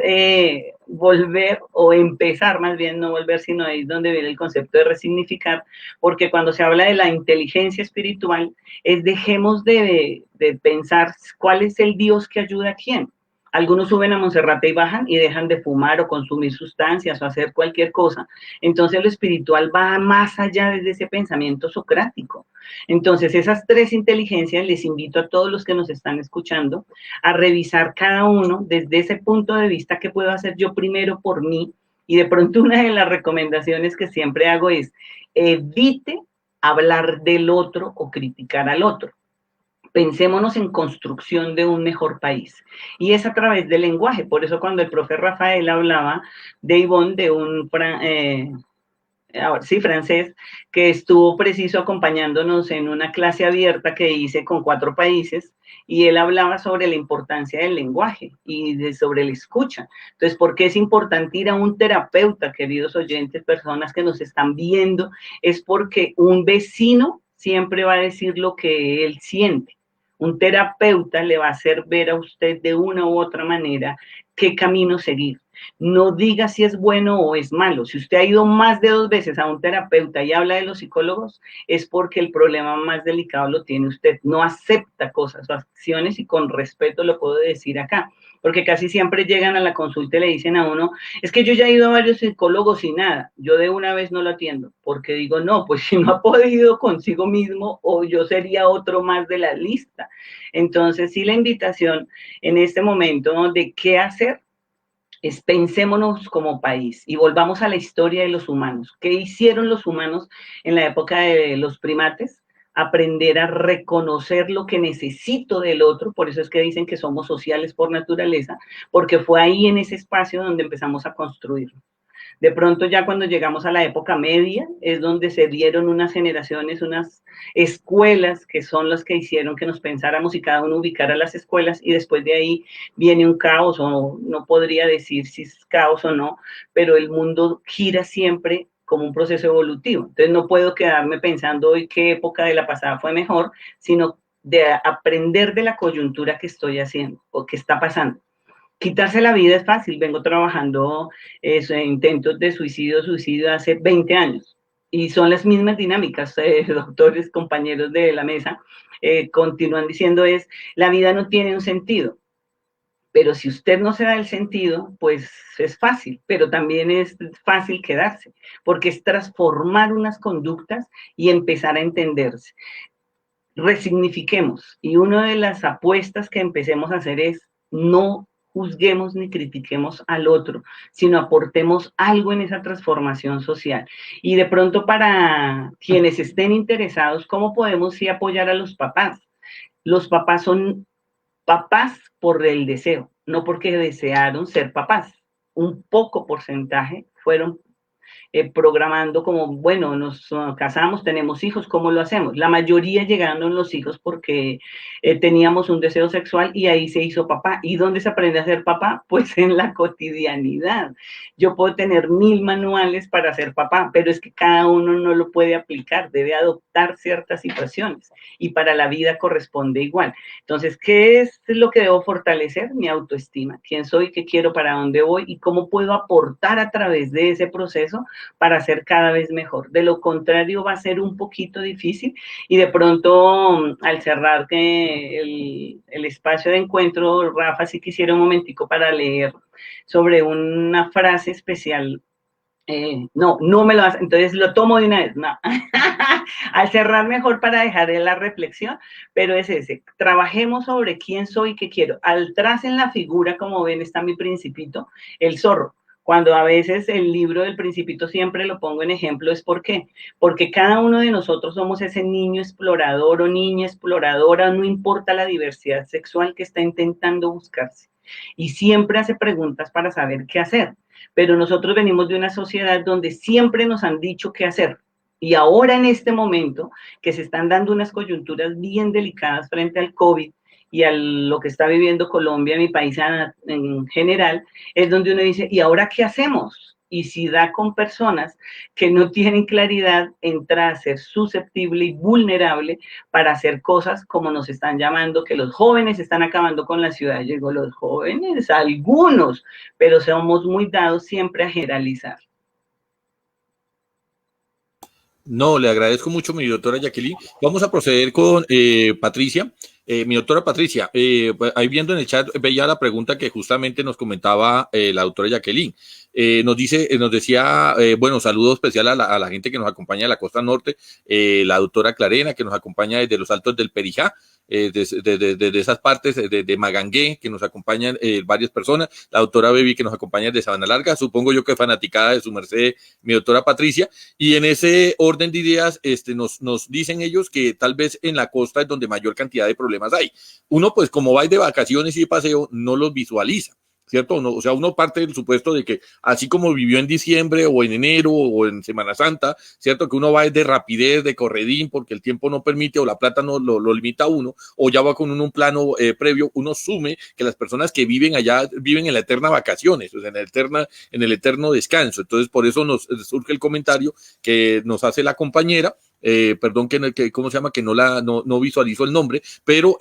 volver o empezar, más bien no volver, sino ahí es donde viene el concepto de resignificar, porque cuando se habla de la inteligencia espiritual, es dejemos de pensar cuál es el Dios que ayuda a quién. Algunos suben a Monserrate y bajan y dejan de fumar o consumir sustancias o hacer cualquier cosa. Entonces lo espiritual va más allá de ese pensamiento socrático. Entonces esas tres inteligencias les invito a todos los que nos están escuchando a revisar cada uno desde ese punto de vista que puedo hacer yo primero por mí. Y de pronto una de las recomendaciones que siempre hago es evite hablar del otro o criticar al otro. Pensémonos en construcción de un mejor país. Y es a través del lenguaje. Por eso cuando el profe Rafael hablaba de Ivonne, de un francés, que estuvo preciso acompañándonos en una clase abierta que hice con 4 países, y él hablaba sobre la importancia del lenguaje y sobre la escucha. Entonces, ¿por qué es importante ir a un terapeuta, queridos oyentes, personas que nos están viendo? Es porque un vecino siempre va a decir lo que él siente. Un terapeuta le va a hacer ver a usted de una u otra manera qué camino seguir. No diga si es bueno o es malo. Si usted ha ido más de 2 veces a un terapeuta y habla de los psicólogos, es porque el problema más delicado lo tiene usted. No acepta cosas o acciones, y con respeto lo puedo decir acá, porque casi siempre llegan a la consulta y le dicen a uno, es que yo ya he ido a varios psicólogos y nada, yo de una vez no lo atiendo, porque digo, no, pues si no ha podido consigo mismo, o yo sería otro más de la lista. Entonces, sí, la invitación en este momento de qué hacer es pensémonos como país y volvamos a la historia de los humanos. ¿Qué hicieron los humanos en la época de los primates? Aprender a reconocer lo que necesito del otro, por eso es que dicen que somos sociales por naturaleza, porque fue ahí en ese espacio donde empezamos a construirlo. De pronto ya cuando llegamos a la época media es donde se dieron unas generaciones, unas escuelas que son las que hicieron que nos pensáramos y cada uno ubicara las escuelas, y después de ahí viene un caos, o no podría decir si es caos o no, pero el mundo gira siempre como un proceso evolutivo. Entonces no puedo quedarme pensando hoy qué época de la pasada fue mejor, sino de aprender de la coyuntura que estoy haciendo o que está pasando. Quitarse la vida es fácil, vengo trabajando intentos de suicidio hace 20 años y son las mismas dinámicas, doctores, compañeros de la mesa, continúan diciendo la vida no tiene un sentido, pero si usted no se da el sentido, pues es fácil, pero también es fácil quedarse, porque es transformar unas conductas y empezar a entenderse. Resignifiquemos, y una de las apuestas que empecemos a hacer es no juzguemos ni critiquemos al otro, sino aportemos algo en esa transformación social. Y de pronto, para quienes estén interesados, ¿cómo podemos sí apoyar a los papás? Los papás son papás por el deseo, no porque desearon ser papás. Un poco porcentaje fueron programando como, bueno, nos casamos, tenemos hijos, ¿cómo lo hacemos? La mayoría llegaron los hijos porque teníamos un deseo sexual y ahí se hizo papá. ¿Y dónde se aprende a ser papá? Pues en la cotidianidad. Yo puedo tener 1000 manuales para ser papá, pero es que cada uno no lo puede aplicar, debe adoptar ciertas situaciones y para la vida corresponde igual. Entonces, ¿qué es lo que debo fortalecer? Mi autoestima. ¿Quién soy? ¿Qué quiero? ¿Para dónde voy? ¿Y cómo puedo aportar a través de ese proceso para ser cada vez mejor? De lo contrario va a ser un poquito difícil, y de pronto al cerrar el espacio de encuentro, Rafa, sí quisiera un momentico para leer sobre una frase especial no me lo hace, entonces lo tomo de una vez, no. Al cerrar mejor para dejar la reflexión, pero es ese, trabajemos sobre quién soy y qué quiero. Atrás en la figura, como ven, está mi principito, el zorro. Cuando a veces el libro del Principito siempre lo pongo en ejemplo, es ¿por qué? Porque cada uno de nosotros somos ese niño explorador o niña exploradora, no importa la diversidad sexual que está intentando buscarse. Y siempre hace preguntas para saber qué hacer. Pero nosotros venimos de una sociedad donde siempre nos han dicho qué hacer. Y ahora en este momento que se están dando unas coyunturas bien delicadas frente al COVID y a lo que está viviendo Colombia, mi país en general, es donde uno dice, ¿y ahora qué hacemos? Y si da con personas que no tienen claridad, entra a ser susceptible y vulnerable para hacer cosas como nos están llamando, que los jóvenes están acabando con la ciudad. Yo digo, los jóvenes, algunos, pero somos muy dados siempre a generalizar. No, le agradezco mucho, mi doctora Jacqueline. Vamos a proceder con Patricia. Mi doctora Patricia, ahí viendo en el chat, veía la pregunta que justamente nos comentaba la doctora Jacqueline. Nos decía, bueno, saludo especial a la gente que nos acompaña de la costa norte, la doctora Clarena, que nos acompaña desde los altos del Perijá, desde esas partes de Magangué, que nos acompañan varias personas, la doctora Baby, que nos acompaña de Sabana Larga, supongo yo que fanaticada de su merced, mi doctora Patricia, y en ese orden de ideas nos dicen ellos que tal vez en la costa es donde mayor cantidad de problemas hay. Uno, pues como va de vacaciones y de paseo, no los visualiza, ¿cierto? O sea, uno parte del supuesto de que así como vivió en diciembre o en enero o en Semana Santa, ¿cierto? Que uno va de rapidez, de corredín, porque el tiempo no permite o la plata no lo limita a uno, o ya va con un plano previo, uno asume que las personas que viven allá viven en la eterna vacaciones, o sea, en el eterno descanso. Entonces, por eso nos surge el comentario que nos hace la compañera, perdón que cómo se llama, que no visualizo el nombre, pero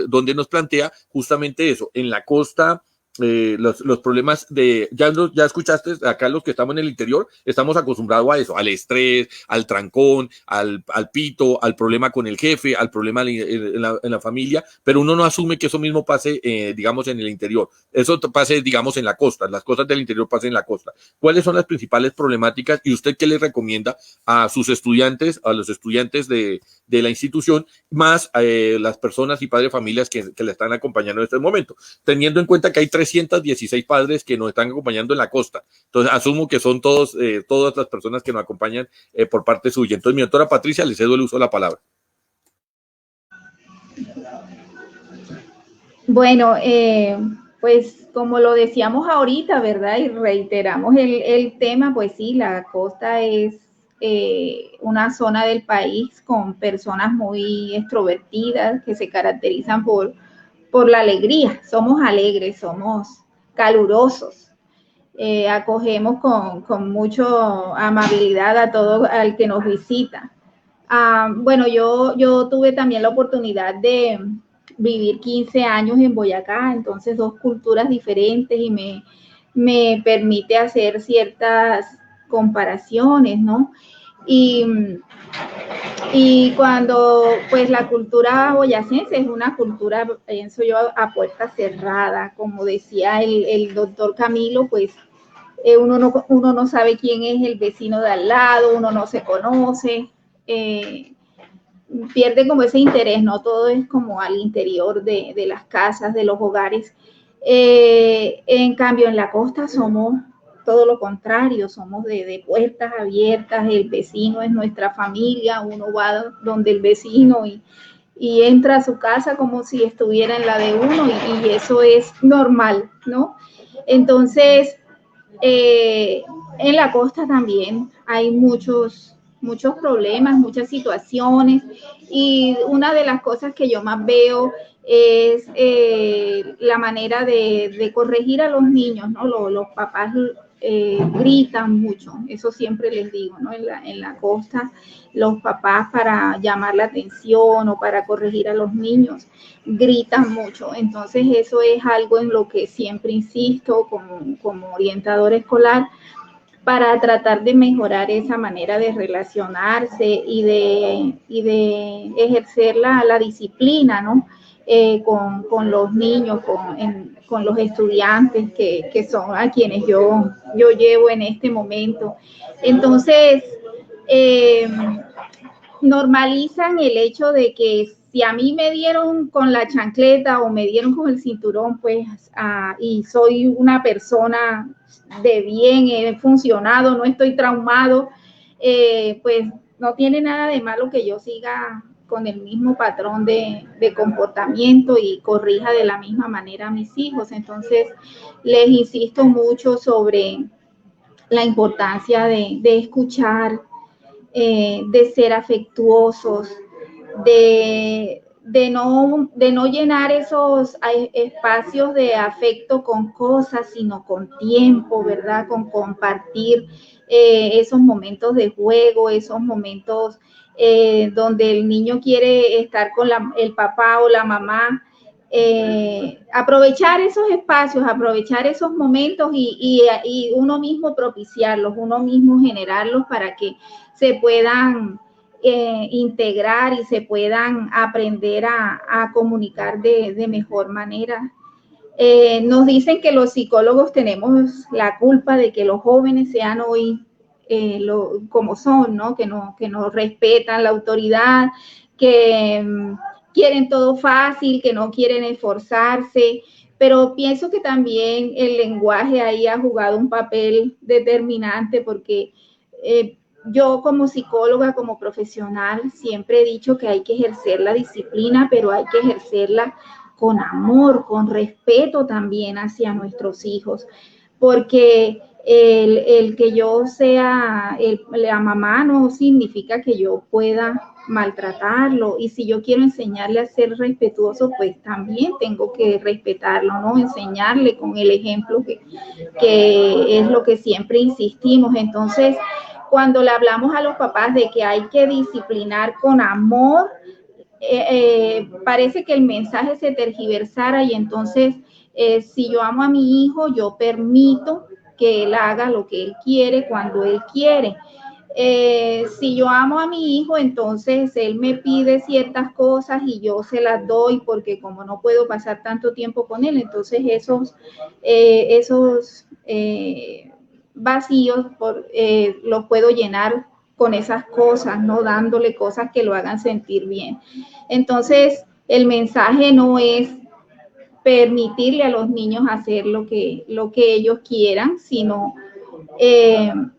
donde nos plantea justamente eso, en la costa, los problemas ya escuchaste, acá los que estamos en el interior, estamos acostumbrados a eso, al estrés, al trancón, al pito, al problema con el jefe, al problema en la familia, pero uno no asume que eso mismo pase, digamos, en el interior. Eso pase, digamos, en la costa, las cosas del interior pasen en la costa. ¿Cuáles son las principales problemáticas y usted qué le recomienda a sus estudiantes, a los estudiantes de la institución, más las personas y padres de familias que le están acompañando en este momento, teniendo en cuenta que hay 316 padres que nos están acompañando en la costa? Entonces, asumo que son todas las personas que nos acompañan por parte suya. Entonces, mi doctora Patricia, le cedo el uso de la palabra. Bueno, pues como lo decíamos ahorita, ¿verdad? Y reiteramos el tema, pues sí, la costa es una zona del país con personas muy extrovertidas que se caracterizan por la alegría. Somos alegres, somos calurosos, acogemos con mucha amabilidad a todo al que nos visita. Bueno, yo tuve también la oportunidad de vivir 15 años en Boyacá, entonces 2 culturas diferentes, y me permite hacer ciertas comparaciones, ¿no? Y cuando, pues la cultura boyacense es una cultura, pienso yo, a puerta cerrada, como decía el doctor Camilo, pues uno no sabe quién es el vecino de al lado, uno no se conoce, pierde como ese interés, ¿no? Todo es como al interior de las casas, de los hogares. En cambio, en la costa somos todo lo contrario, somos de puertas abiertas, el vecino es nuestra familia, uno va donde el vecino y entra a su casa como si estuviera en la de uno, y eso es normal, ¿no? Entonces, en la costa también hay muchos problemas, muchas situaciones, y una de las cosas que yo más veo es la manera de corregir a los niños, ¿no? Los papás gritan mucho, eso siempre les digo, ¿no? En la costa, los papás, para llamar la atención o para corregir a los niños, gritan mucho. Entonces eso es algo en lo que siempre insisto como orientador escolar, para tratar de mejorar esa manera de relacionarse y de ejercer la disciplina, ¿no? con los niños, con los estudiantes que son a quienes yo llevo en este momento. Entonces, normalizan el hecho de que si a mí me dieron con la chancleta o me dieron con el cinturón, pues, y soy una persona de bien, he funcionado, no estoy traumado, pues no tiene nada de malo que yo siga con el mismo patrón de comportamiento y corrija de la misma manera a mis hijos. Entonces, les insisto mucho sobre la importancia de escuchar, de ser afectuosos, de no llenar esos espacios de afecto con cosas, sino con tiempo, ¿verdad? Con compartir esos momentos de juego, esos momentos donde el niño quiere estar con el papá o la mamá. Aprovechar esos espacios, aprovechar esos momentos y uno mismo propiciarlos, uno mismo generarlos para que se puedan integrar y se puedan aprender a comunicar de mejor manera. Nos dicen que los psicólogos tenemos la culpa de que los jóvenes sean hoy como son, ¿no? Que no respetan la autoridad, que quieren todo fácil, que no quieren esforzarse, pero pienso que también el lenguaje ahí ha jugado un papel determinante porque yo como psicóloga, como profesional, siempre he dicho que hay que ejercer la disciplina, pero hay que ejercerla con amor, con respeto también hacia nuestros hijos, porque el que yo sea la mamá no significa que yo pueda maltratarlo, y si yo quiero enseñarle a ser respetuoso, pues también tengo que respetarlo, ¿no? Enseñarle con el ejemplo que es lo que siempre insistimos. Entonces, cuando le hablamos a los papás de que hay que disciplinar con amor, parece que el mensaje se tergiversara y entonces si yo amo a mi hijo, yo permito que él haga lo que él quiere cuando él quiere. Si yo amo a mi hijo, entonces él me pide ciertas cosas y yo se las doy porque como no puedo pasar tanto tiempo con él, entonces esos vacíos los puedo llenar con esas cosas, no dándole cosas que lo hagan sentir bien. Entonces, el mensaje no es permitirle a los niños hacer lo que ellos quieran, sino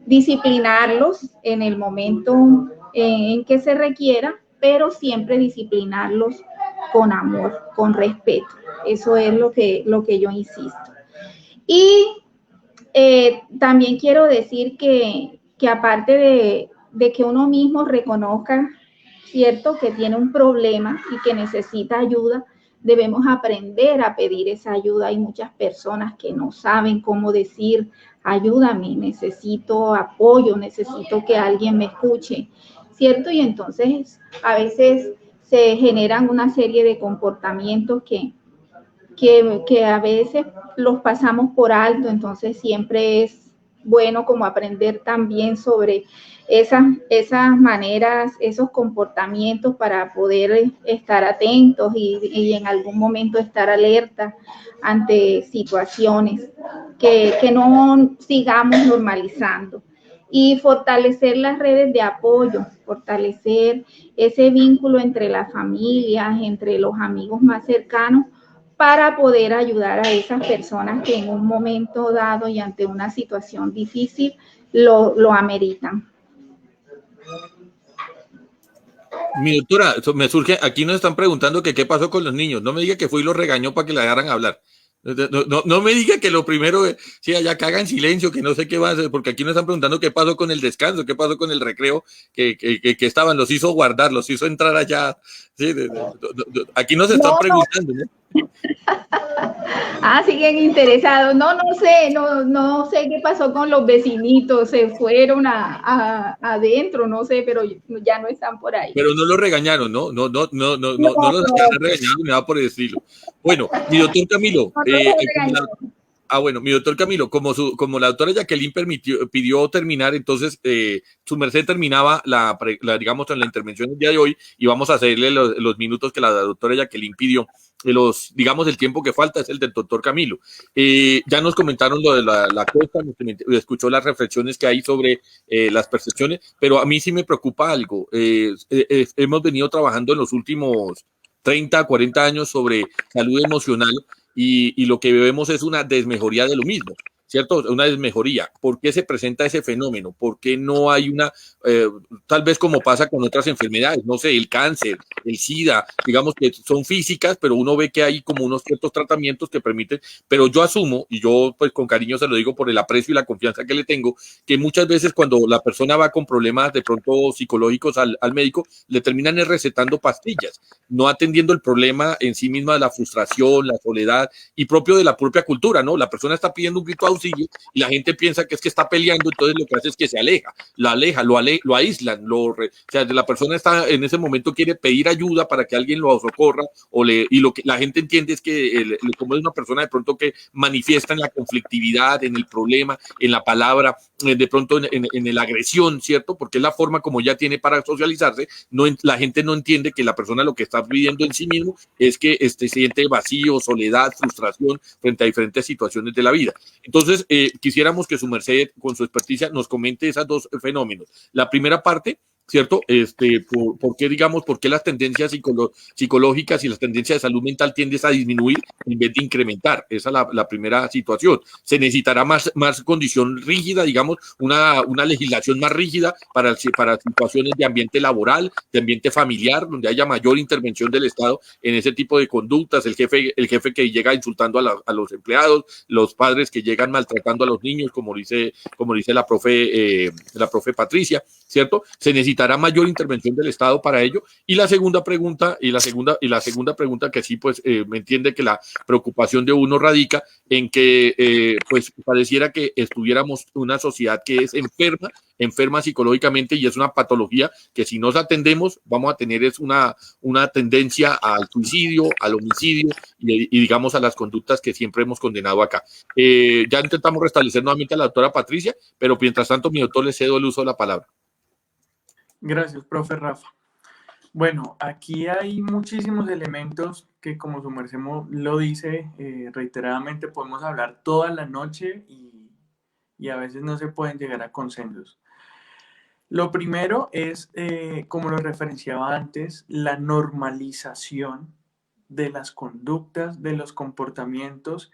disciplinarlos en el momento en que se requiera, pero siempre disciplinarlos con amor, con respeto. Eso es lo que yo insisto. Y también quiero decir que aparte de que uno mismo reconozca, ¿cierto?, que tiene un problema y que necesita ayuda, debemos aprender a pedir esa ayuda. Hay muchas personas que no saben cómo decir, ayúdame, necesito apoyo, necesito que alguien me escuche, ¿cierto? Y entonces a veces se generan una serie de comportamientos que a veces los pasamos por alto, entonces siempre es bueno como aprender también sobre esas maneras, esos comportamientos para poder estar atentos y en algún momento estar alerta ante situaciones que no sigamos normalizando. Y fortalecer las redes de apoyo, fortalecer ese vínculo entre las familias, entre los amigos más cercanos, para poder ayudar a esas personas que en un momento dado y ante una situación difícil lo ameritan. Mi doctora, me surge, aquí nos están preguntando que qué pasó con los niños. No me diga que fue y los regañó para que la dejaran hablar. No me diga que lo primero, sí, allá caga en silencio, que no sé qué va a hacer, porque aquí nos están preguntando qué pasó con el descanso, qué pasó con el recreo, que estaban, los hizo guardar, los hizo entrar allá. Sí, aquí nos están preguntando, ¿no? Siguen interesados. No sé qué pasó con los vecinitos, se fueron adentro, no sé, pero ya no están por ahí. Pero no los regañaron, ¿no? No los regañaron, ni nada por el estilo. Bueno, mi doctor Camilo, Bueno, mi doctor Camilo, como la doctora Jacqueline pidió terminar, entonces su merced terminaba digamos, en la intervención del día de hoy y vamos a hacerle los minutos que la doctora Jacqueline pidió. Digamos, el tiempo que falta es el del doctor Camilo. Ya nos comentaron lo de la costa, escuchó las reflexiones que hay sobre las percepciones, pero a mí sí me preocupa algo. Hemos venido trabajando en los últimos 30, 40 años sobre salud emocional y lo que vemos es una desmejoría de lo mismo, ¿cierto? Una desmejoría. ¿Por qué se presenta ese fenómeno? ¿Por qué no hay tal vez como pasa con otras enfermedades, no sé, el cáncer, el SIDA, digamos que son físicas, pero uno ve que hay como unos ciertos tratamientos que permiten, pero yo asumo, y yo pues con cariño se lo digo por el aprecio y la confianza que le tengo, que muchas veces cuando la persona va con problemas de pronto psicológicos al médico, le terminan recetando pastillas, no atendiendo el problema en sí misma de la frustración, la soledad y propio de la propia cultura, ¿no? La persona está pidiendo un grito de auxilio y la gente piensa que es que está peleando, entonces lo que hace es que se aleja, lo aíslan, o sea, la persona está en ese momento quiere pedir ayuda para que alguien lo socorra y lo que la gente entiende es que como es una persona de pronto que manifiesta en la conflictividad, en el problema, en la palabra, de pronto en la agresión, ¿cierto? Porque es la forma como ya tiene para socializarse, la gente no entiende que la persona lo que está viviendo en sí mismo es que siente vacío, soledad, frustración frente a diferentes situaciones de la vida. Entonces, quisiéramos que su merced, con su experticia, nos comente esos dos fenómenos. La primera parte, ¿cierto? ¿Por qué, digamos, por qué las tendencias psicológicas y las tendencias de salud mental tienden a disminuir en vez de incrementar? Esa es la primera situación. Se necesitará más condición rígida, digamos, una legislación más rígida para situaciones de ambiente laboral, de ambiente familiar, donde haya mayor intervención del Estado en ese tipo de conductas, el jefe que llega insultando a los empleados, los padres que llegan maltratando a los niños, como dice la profe Patricia, ¿cierto? Se necesitará mayor intervención del Estado para ello. Y la segunda pregunta que sí, pues me entiende que la preocupación de uno radica en que pues pareciera que estuviéramos una sociedad que es enferma psicológicamente y es una patología que si nos atendemos vamos a tener una tendencia al suicidio, al homicidio y digamos a las conductas que siempre hemos condenado acá. Ya intentamos restablecer nuevamente a la doctora Patricia, pero mientras tanto mi doctor le cedo el uso de la palabra. Gracias, profe Rafa. Bueno, aquí hay muchísimos elementos que, como su merced lo dice, reiteradamente podemos hablar toda la noche y a veces no se pueden llegar a consensos. Lo primero es, como lo referenciaba antes, la normalización de las conductas, de los comportamientos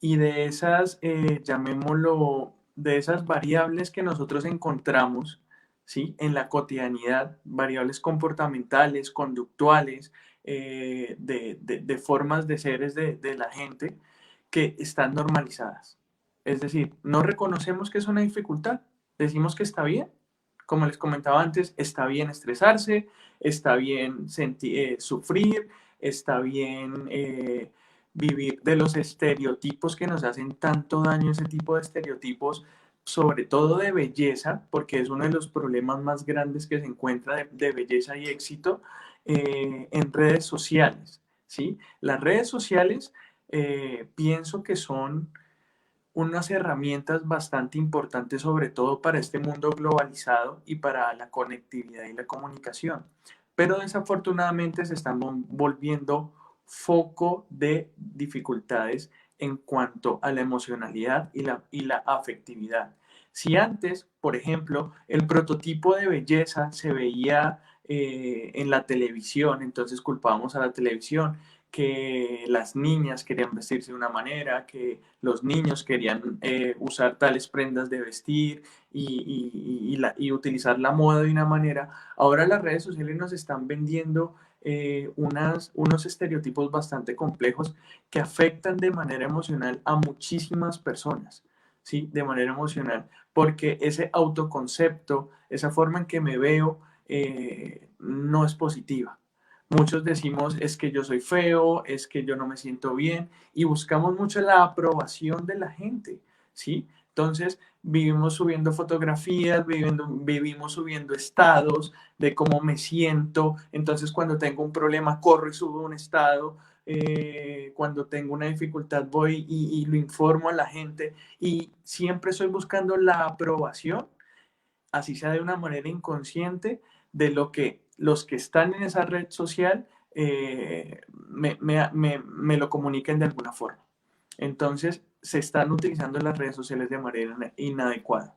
y de esas, llamémoslo, de esas variables que nosotros encontramos, ¿sí? En la cotidianidad, variables comportamentales, conductuales, de formas de seres de la gente que están normalizadas. Es decir, no reconocemos que es una dificultad, decimos que está bien. Como les comentaba antes, está bien estresarse, está bien sufrir, está bien vivir de los estereotipos que nos hacen tanto daño, ese tipo de estereotipos, sobre todo de belleza, porque es uno de los problemas más grandes que se encuentra de belleza y éxito en redes sociales, ¿sí? Las redes sociales pienso que son unas herramientas bastante importantes, sobre todo para este mundo globalizado y para la conectividad y la comunicación. Pero desafortunadamente se están volviendo foco de dificultades en cuanto a la emocionalidad y la afectividad. Si antes, por ejemplo, el prototipo de belleza se veía en la televisión, entonces culpábamos a la televisión, que las niñas querían vestirse de una manera, que los niños querían usar tales prendas de vestir y utilizar la moda de una manera. Ahora las redes sociales nos están vendiendo unos estereotipos bastante complejos que afectan de manera emocional a muchísimas personas, ¿sí? De manera emocional, porque ese autoconcepto, esa forma en que me veo, no es positiva. Muchos decimos, es que yo soy feo, es que yo no me siento bien, y buscamos mucho la aprobación de la gente, ¿sí? Entonces, vivimos subiendo fotografías, vivimos subiendo estados de cómo me siento. Entonces, cuando tengo un problema, corro y subo un estado. cuando tengo una dificultad voy y lo informo a la gente y siempre estoy buscando la aprobación, así sea de una manera inconsciente, de lo que los que están en esa red social me lo comuniquen de alguna forma. Entonces, se están utilizando las redes sociales de manera inadecuada.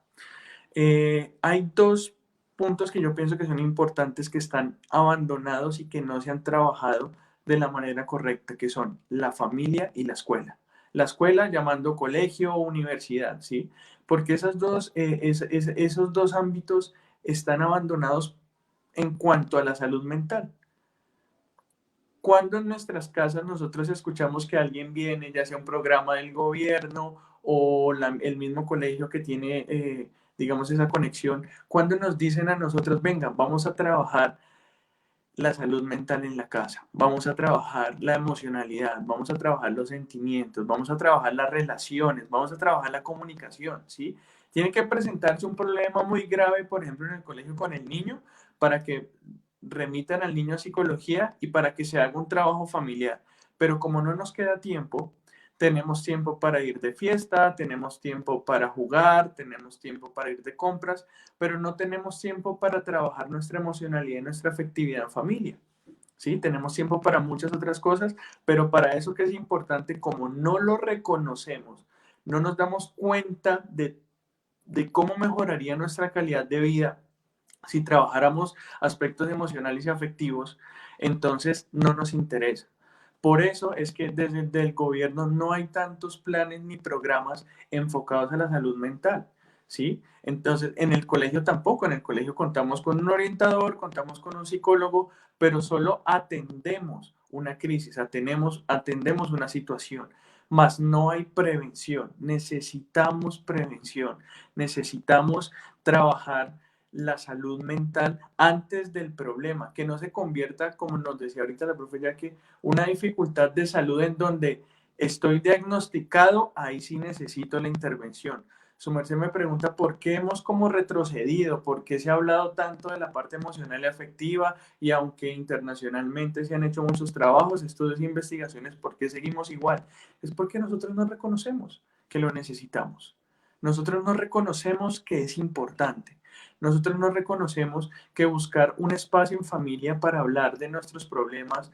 Hay dos puntos que yo pienso que son importantes, que están abandonados y que no se han trabajado de la manera correcta, que son la familia y la escuela. La escuela llamando colegio o universidad, ¿sí? Porque esos dos ámbitos están abandonados en cuanto a la salud mental. Cuando en nuestras casas nosotros escuchamos que alguien viene, ya sea un programa del gobierno o el mismo colegio que tiene, digamos, esa conexión, cuando nos dicen a nosotros, venga, vamos a trabajar la salud mental en la casa, vamos a trabajar la emocionalidad, vamos a trabajar los sentimientos, vamos a trabajar las relaciones, vamos a trabajar la comunicación, ¿sí? Tiene que presentarse un problema muy grave, por ejemplo, en el colegio con el niño, para que remitan al niño a psicología y para que se haga un trabajo familiar. Pero como no nos queda tiempo, tenemos tiempo para ir de fiesta, tenemos tiempo para jugar, tenemos tiempo para ir de compras, pero no tenemos tiempo para trabajar nuestra emocionalidad y nuestra afectividad en familia. ¿Sí? Tenemos tiempo para muchas otras cosas, pero para eso que es importante, como no lo reconocemos, no nos damos cuenta de cómo mejoraría nuestra calidad de vida si trabajáramos aspectos emocionales y afectivos, entonces no nos interesa. Por eso es que desde el gobierno no hay tantos planes ni programas enfocados a la salud mental, ¿sí? Entonces, en el colegio tampoco, en el colegio contamos con un orientador, contamos con un psicólogo, pero solo atendemos una crisis, atendemos una situación, mas no hay prevención. Necesitamos prevención, necesitamos trabajar la salud mental antes del problema, que no se convierta, como nos decía ahorita la profe, ya que una dificultad de salud en donde estoy diagnosticado, ahí sí necesito la intervención. Su merced me pregunta por qué hemos como retrocedido, por qué se ha hablado tanto de la parte emocional y afectiva, y aunque internacionalmente se han hecho muchos trabajos, estudios e investigaciones, ¿por qué seguimos igual? Es porque nosotros no reconocemos que lo necesitamos. Nosotros no reconocemos que es importante. Nosotros no reconocemos que buscar un espacio en familia para hablar de nuestros problemas,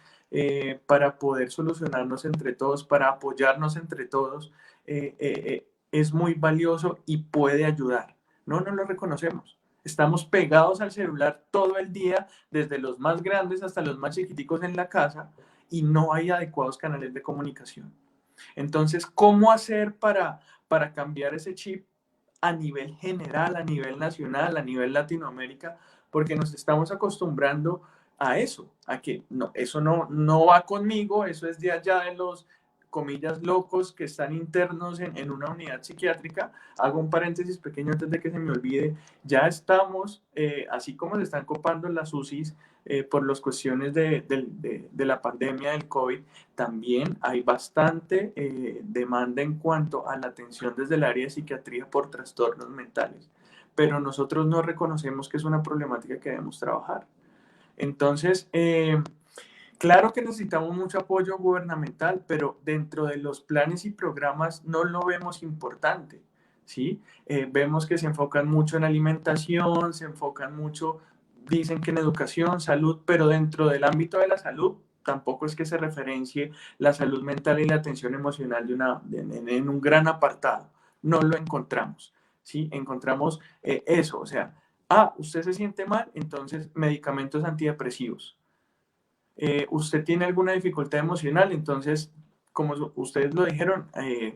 para poder solucionarnos entre todos, para apoyarnos entre todos, es muy valioso y puede ayudar. No lo reconocemos. Estamos pegados al celular todo el día, desde los más grandes hasta los más chiquiticos en la casa, y no hay adecuados canales de comunicación. Entonces, ¿cómo hacer para cambiar ese chip a nivel general, a nivel nacional, a nivel Latinoamérica? Porque nos estamos acostumbrando a eso, a que no, eso no va conmigo, eso es de allá de los, comillas, locos que están internos en una unidad psiquiátrica. Hago un paréntesis pequeño antes de que se me olvide. Ya estamos, así como se están copando las UCIs por las cuestiones de la pandemia del COVID, también hay bastante demanda en cuanto a la atención desde el área de psiquiatría por trastornos mentales. Pero nosotros no reconocemos que es una problemática que debemos trabajar. Entonces, claro que necesitamos mucho apoyo gubernamental, pero dentro de los planes y programas no lo vemos importante, ¿sí? Vemos que se enfocan mucho en alimentación, se enfocan mucho, dicen que en educación, salud, pero dentro del ámbito de la salud tampoco es que se referencie la salud mental y la atención emocional en un gran apartado. No lo encontramos, ¿sí? Encontramos eso, o sea, usted se siente mal, entonces medicamentos antidepresivos. Usted tiene alguna dificultad emocional, entonces, como ustedes lo dijeron,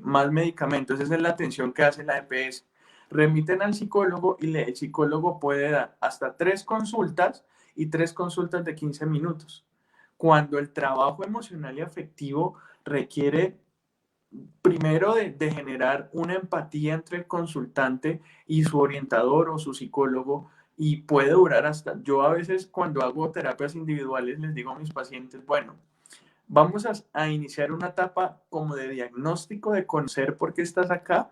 más medicamentos. Esa es la atención que hace la EPS. Remiten al psicólogo y el psicólogo puede dar hasta 3 consultas y 3 consultas de 15 minutos. Cuando el trabajo emocional y afectivo requiere primero de generar una empatía entre el consultante y su orientador o su psicólogo, y puede durar hasta, yo a veces cuando hago terapias individuales les digo a mis pacientes, bueno, vamos a iniciar una etapa como de diagnóstico, de conocer por qué estás acá,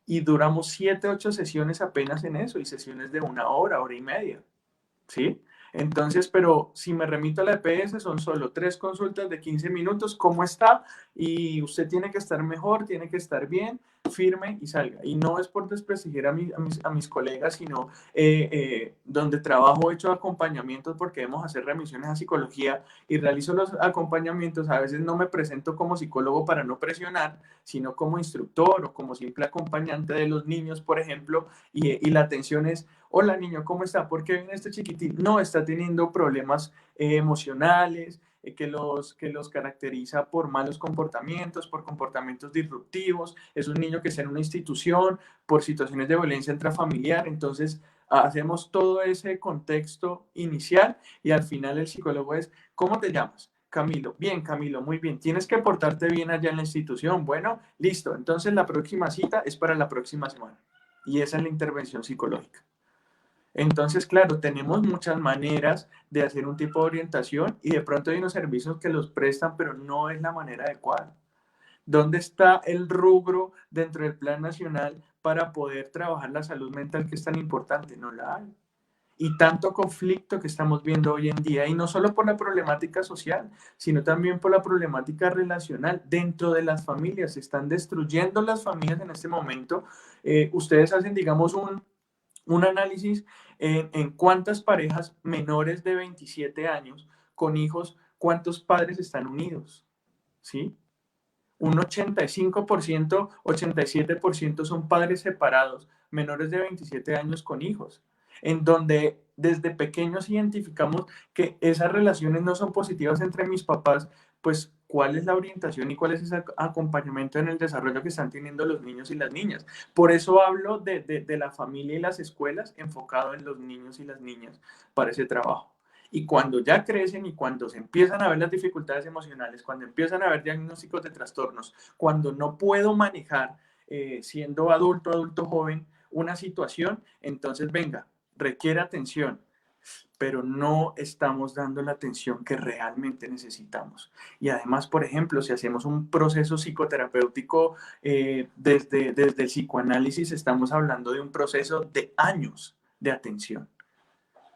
y duramos 7, 8 sesiones apenas en eso, y sesiones de 1 hora, hora y media, ¿sí? Entonces, pero si me remito a la EPS, son solo 3 consultas de 15 minutos, ¿cómo está? Y usted tiene que estar mejor, tiene que estar bien, firme y salga. Y no es por desprestigiar a mis colegas, sino donde trabajo he hecho acompañamientos porque debemos hacer remisiones a psicología y realizo los acompañamientos. A veces no me presento como psicólogo para no presionar, sino como instructor o como simple acompañante de los niños, por ejemplo, y la atención es: hola niño, ¿cómo está? ¿Por qué viene este chiquitín? No, está teniendo problemas emocionales, que los caracteriza por malos comportamientos, por comportamientos disruptivos. Es un niño que está en una institución por situaciones de violencia intrafamiliar. Entonces, hacemos todo ese contexto inicial y al final el psicólogo es: ¿cómo te llamas? Camilo. Bien, Camilo, muy bien. Tienes que portarte bien allá en la institución. Bueno, listo. Entonces, la próxima cita es para la próxima semana. Y esa es la intervención psicológica. Entonces, claro, tenemos muchas maneras de hacer un tipo de orientación y de pronto hay unos servicios que los prestan, pero no es la manera adecuada. ¿Dónde está el rubro dentro del Plan Nacional para poder trabajar la salud mental, que es tan importante? No la hay. Y tanto conflicto que estamos viendo hoy en día, y no solo por la problemática social, sino también por la problemática relacional dentro de las familias. Se están destruyendo las familias en este momento. Ustedes hacen, digamos, un análisis en cuántas parejas menores de 27 años con hijos, cuántos padres están unidos, ¿sí? Un 85%, 87% son padres separados, menores de 27 años con hijos, en donde desde pequeños identificamos que esas relaciones no son positivas entre mis papás. Pues cuál es la orientación y cuál es ese acompañamiento en el desarrollo que están teniendo los niños y las niñas. Por eso hablo de la familia y las escuelas enfocado en los niños y las niñas para ese trabajo. Y cuando ya crecen y cuando se empiezan a ver las dificultades emocionales, cuando empiezan a ver diagnósticos de trastornos, cuando no puedo manejar siendo adulto joven una situación, entonces venga, requiere atención, pero no estamos dando la atención que realmente necesitamos. Y además, por ejemplo, si hacemos un proceso psicoterapéutico desde el psicoanálisis, estamos hablando de un proceso de años de atención,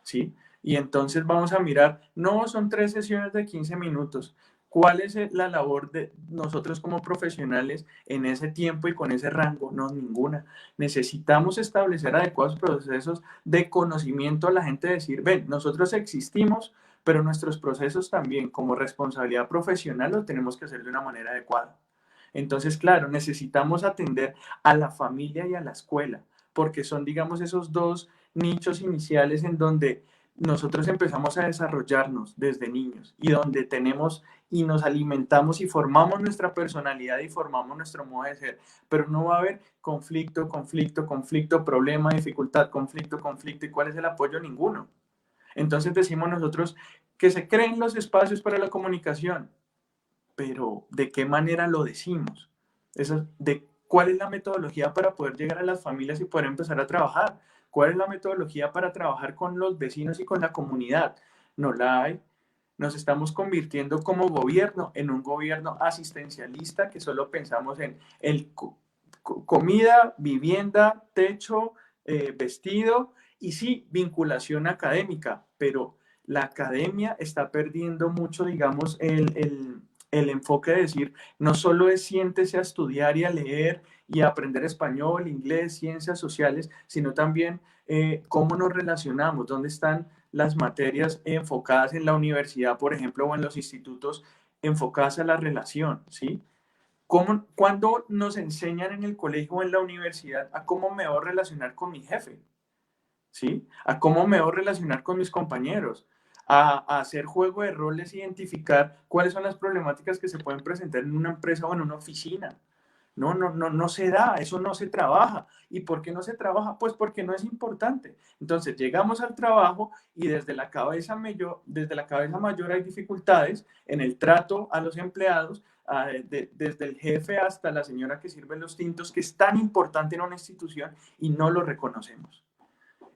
¿sí? Y entonces vamos a mirar, no son 3 sesiones de 15 minutos. ¿Cuál es la labor de nosotros como profesionales en ese tiempo y con ese rango? No, ninguna. Necesitamos establecer adecuados procesos de conocimiento a la gente, decir: ven, nosotros existimos, pero nuestros procesos también como responsabilidad profesional los tenemos que hacer de una manera adecuada. Entonces, claro, necesitamos atender a la familia y a la escuela, porque son, digamos, esos dos nichos iniciales en donde nosotros empezamos a desarrollarnos desde niños y donde tenemos y nos alimentamos y formamos nuestra personalidad y formamos nuestro modo de ser, pero no va a haber conflicto, problema, dificultad, conflicto, ¿y cuál es el apoyo? Ninguno. Entonces decimos nosotros que se creen los espacios para la comunicación, pero ¿de qué manera lo decimos? ¿Cuál es la metodología para poder llegar a las familias y poder empezar a trabajar? ¿Cuál es la metodología para trabajar con los vecinos y con la comunidad? No la hay. Nos estamos convirtiendo como gobierno en un gobierno asistencialista que solo pensamos en comida, vivienda, techo, vestido y sí, vinculación académica, pero la academia está perdiendo mucho, digamos, el enfoque de decir, no solo es siéntese a estudiar y a leer y a aprender español, inglés, ciencias sociales, sino también cómo nos relacionamos, dónde están las materias enfocadas en la universidad, por ejemplo, o en los institutos enfocadas a la relación, ¿sí? ¿Cuándo nos enseñan en el colegio o en la universidad a cómo me voy a relacionar con mi jefe? ¿Sí? A cómo me voy a relacionar con mis compañeros, a hacer juego de roles, identificar cuáles son las problemáticas que se pueden presentar en una empresa o en una oficina. No se da, eso no se trabaja. ¿Y por qué no se trabaja? Pues porque no es importante. Entonces llegamos al trabajo y desde la cabeza mayor hay dificultades en el trato a los empleados, desde el jefe hasta la señora que sirve los tintos, que es tan importante en una institución y no lo reconocemos.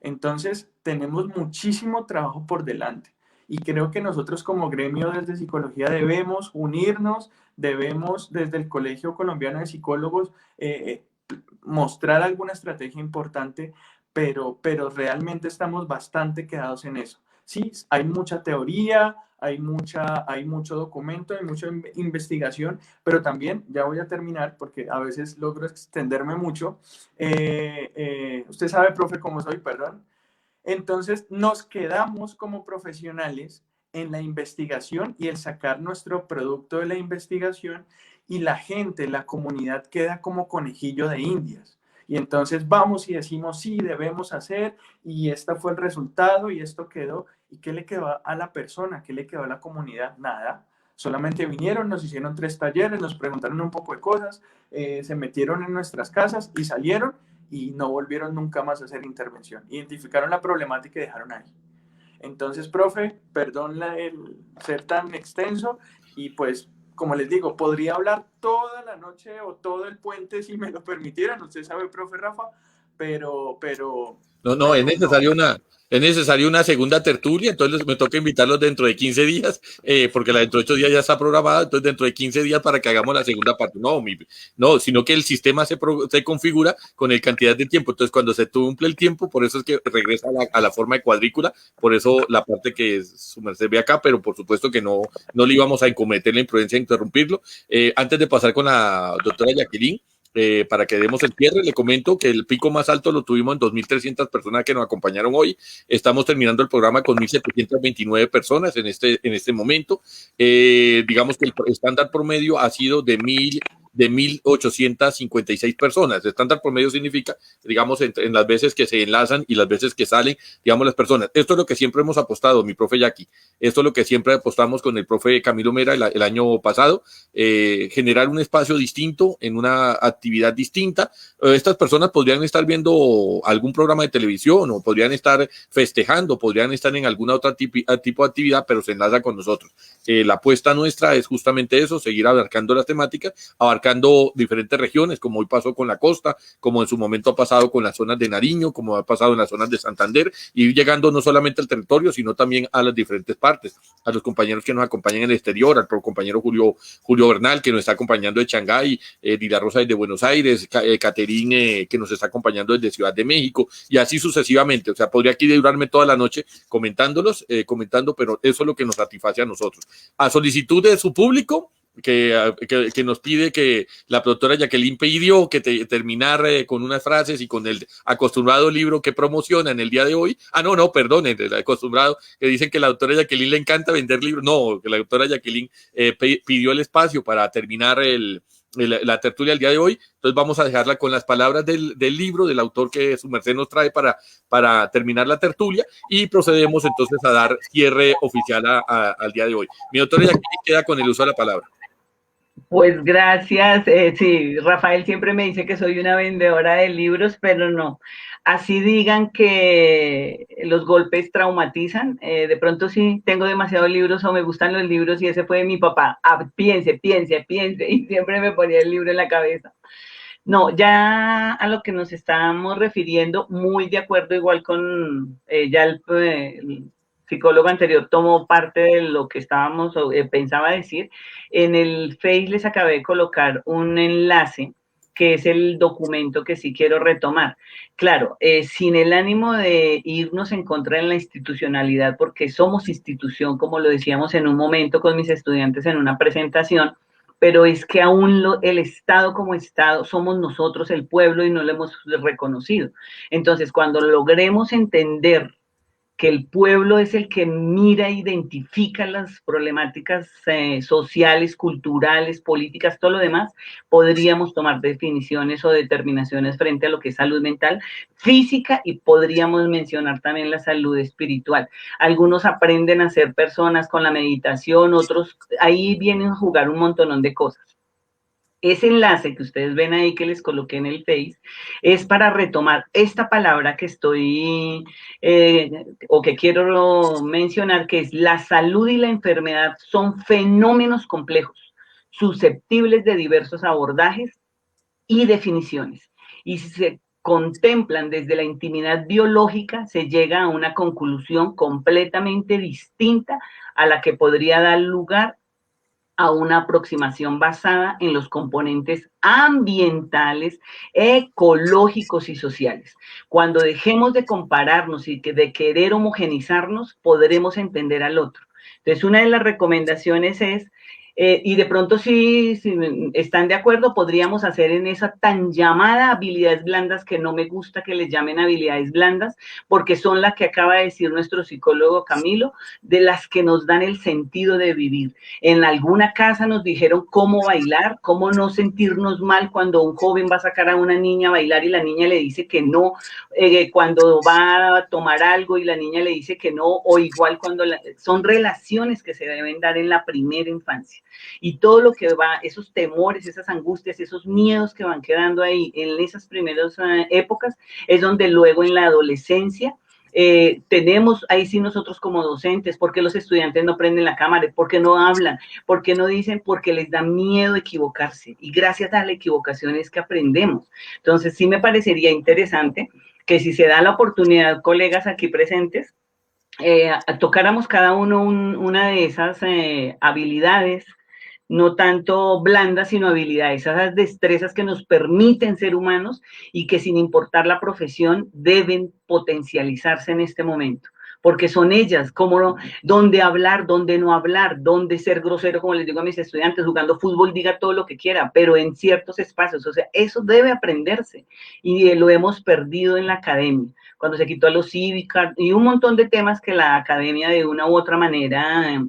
Entonces tenemos muchísimo trabajo por delante. Y creo que nosotros como gremio desde psicología debemos unirnos, debemos desde el Colegio Colombiano de Psicólogos mostrar alguna estrategia importante, pero realmente estamos bastante quedados en eso. Sí, hay mucha teoría, hay mucho documento, hay mucha investigación, pero también, ya voy a terminar porque a veces logro extenderme mucho. Usted sabe, profe, cómo soy, perdón. Entonces, nos quedamos como profesionales en la investigación y el sacar nuestro producto de la investigación, y la gente, la comunidad queda como conejillo de indias. Y entonces vamos y decimos, sí, debemos hacer, y este fue el resultado, y esto quedó. ¿Y qué le quedó a la persona? ¿Qué le quedó a la comunidad? Nada. Solamente vinieron, nos hicieron 3 talleres, nos preguntaron un poco de cosas, se metieron en nuestras casas y salieron, y no volvieron nunca más a hacer intervención. Identificaron la problemática y dejaron ahí. Entonces, profe, perdón el ser tan extenso, y pues, como les digo, podría hablar toda la noche o todo el puente si me lo permitieran. Usted sabe, profe Rafa, pero No, es necesario una segunda tertulia, entonces me toca invitarlos dentro de 15 días, porque la dentro de 8 días ya está programada, entonces dentro de 15 días para que hagamos la segunda parte. No, sino que el sistema se configura con el cantidad de tiempo, entonces cuando se cumple el tiempo, por eso es que regresa a la forma de cuadrícula, por eso la parte que su merced ve acá, pero por supuesto que no le íbamos a cometer la imprudencia de interrumpirlo. Antes de pasar con la doctora Jacqueline, para que demos el cierre, le comento que el pico más alto lo tuvimos en 2.300 personas que nos acompañaron hoy. Estamos terminando el programa con 1.729 personas en este momento. Digamos que el estándar promedio ha sido de 1.856 personas. El estándar promedio significa, digamos, en las veces que se enlazan y las veces que salen, digamos, las personas. Esto es lo que siempre hemos apostado, mi profe Jackie. Esto es lo que siempre apostamos con el profe Camilo Mera el año pasado, generar un espacio distinto en una actividad distinta. Estas personas podrían estar viendo algún programa de televisión o podrían estar festejando, podrían estar en alguna otra tipo de actividad, pero se enlaza con nosotros. La apuesta nuestra es justamente eso, seguir abarcando las temáticas, abarcando diferentes regiones, como hoy pasó con la costa, como en su momento ha pasado con las zonas de Nariño, como ha pasado en las zonas de Santander, y llegando no solamente al territorio, sino también a las diferentes partes, a los compañeros que nos acompañan en el exterior, al compañero Julio Bernal, que nos está acompañando de Shanghái, Dila Rosa desde Buenos Aires, Caterine, que nos está acompañando desde Ciudad de México, y así sucesivamente. O sea, podría aquí durarme toda la noche comentando, pero eso es lo que nos satisface a nosotros. A solicitud de su público, que nos pide, que la doctora Jacqueline pidió que terminar con unas frases y con el acostumbrado libro que promociona en el día de hoy. No, perdón, el acostumbrado, que dicen que la doctora Jacqueline le encanta vender libros. No, que la doctora Jacqueline pidió el espacio para terminar la tertulia el día de hoy. Entonces vamos a dejarla con las palabras del libro del autor que su merced nos trae para terminar la tertulia, y procedemos entonces a dar cierre oficial al día de hoy. Mi doctora Jacqueline queda con el uso de la palabra. Pues gracias. Sí, Rafael siempre me dice que soy una vendedora de libros, pero no. Así digan que los golpes traumatizan. De pronto sí tengo demasiados libros o me gustan los libros, y ese fue de mi papá. Piense, y siempre me ponía el libro en la cabeza. No, ya a lo que nos estamos refiriendo, muy de acuerdo igual con ya el psicólogo anterior tomó parte de lo que estábamos pensaba decir. En el Face les acabé de colocar un enlace que es el documento que sí quiero retomar. Claro, sin el ánimo de irnos en contra de la institucionalidad, porque somos institución, como lo decíamos en un momento con mis estudiantes en una presentación, pero es que aún el Estado como Estado somos nosotros, el pueblo, y no lo hemos reconocido. Entonces, cuando logremos entender que el pueblo es el que mira e identifica las problemáticas sociales, culturales, políticas, todo lo demás, podríamos tomar definiciones o determinaciones frente a lo que es salud mental, física, y podríamos mencionar también la salud espiritual. Algunos aprenden a ser personas con la meditación, otros ahí vienen a jugar un montonón de cosas. Ese enlace que ustedes ven ahí que les coloqué en el Face es para retomar esta palabra que estoy o que quiero mencionar, que es la salud y la enfermedad son fenómenos complejos, susceptibles de diversos abordajes y definiciones. Y si se contemplan desde la intimidad biológica, se llega a una conclusión completamente distinta a la que podría dar lugar a una aproximación basada en los componentes ambientales, ecológicos y sociales. Cuando dejemos de compararnos y de querer homogenizarnos, podremos entender al otro. Entonces, una de las recomendaciones es, y de pronto si están de acuerdo, podríamos hacer en esa tan llamada habilidades blandas, que no me gusta que les llamen habilidades blandas, porque son las que acaba de decir nuestro psicólogo Camilo, de las que nos dan el sentido de vivir. En alguna casa nos dijeron cómo bailar, cómo no sentirnos mal cuando un joven va a sacar a una niña a bailar y la niña le dice que no, cuando va a tomar algo y la niña le dice que no, o igual cuando son relaciones que se deben dar en la primera infancia. Y todo lo que va, esos temores, esas angustias, esos miedos que van quedando ahí en esas primeras épocas, es donde luego en la adolescencia tenemos, ahí sí nosotros como docentes, porque los estudiantes no prenden la cámara, porque no hablan, porque no dicen, porque les da miedo equivocarse, y gracias a la equivocación es que aprendemos. Entonces sí me parecería interesante que si se da la oportunidad, colegas aquí presentes, tocáramos cada uno una de esas habilidades, no tanto blandas, sino habilidades, esas destrezas que nos permiten ser humanos y que sin importar la profesión deben potencializarse en este momento, porque son ellas, como dónde hablar, dónde no hablar, dónde ser grosero, como les digo a mis estudiantes, jugando fútbol diga todo lo que quiera, pero en ciertos espacios, o sea, eso debe aprenderse y lo hemos perdido en la academia, cuando se quitó a los cívicos y un montón de temas que la academia de una u otra manera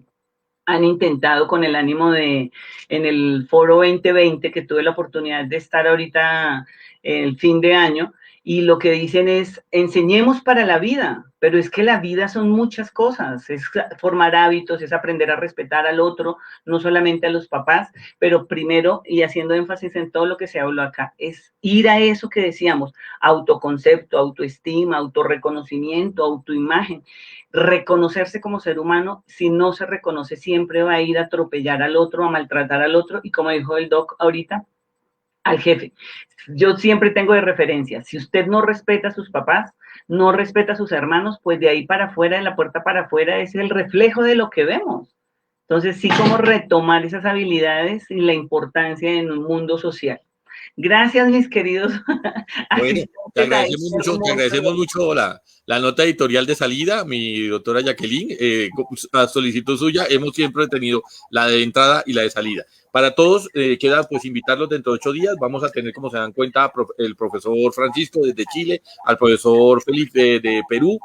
han intentado con el ánimo de, en el foro 2020, que tuve la oportunidad de estar ahorita el fin de año, y lo que dicen es, enseñemos para la vida, pero es que la vida son muchas cosas, es formar hábitos, es aprender a respetar al otro, no solamente a los papás, pero primero, y haciendo énfasis en todo lo que se habló acá, es ir a eso que decíamos, autoconcepto, autoestima, autorreconocimiento, autoimagen, reconocerse como ser humano. Si no se reconoce, siempre va a ir a atropellar al otro, a maltratar al otro, y como dijo el doc ahorita, al jefe. Yo siempre tengo de referencia, si usted no respeta a sus papás, no respeta a sus hermanos, pues de ahí para afuera, de la puerta para afuera, es el reflejo de lo que vemos. Entonces, sí, como retomar esas habilidades y la importancia en un mundo social. Gracias, mis queridos. Bueno, te agradecemos mucho la nota editorial de salida, mi doctora Jacqueline. A solicitud suya, hemos siempre tenido la de entrada y la de salida. Para todos, queda pues invitarlos dentro de 8 días. Vamos a tener, como se dan cuenta, el profesor Francisco desde Chile, al profesor Felipe de Perú,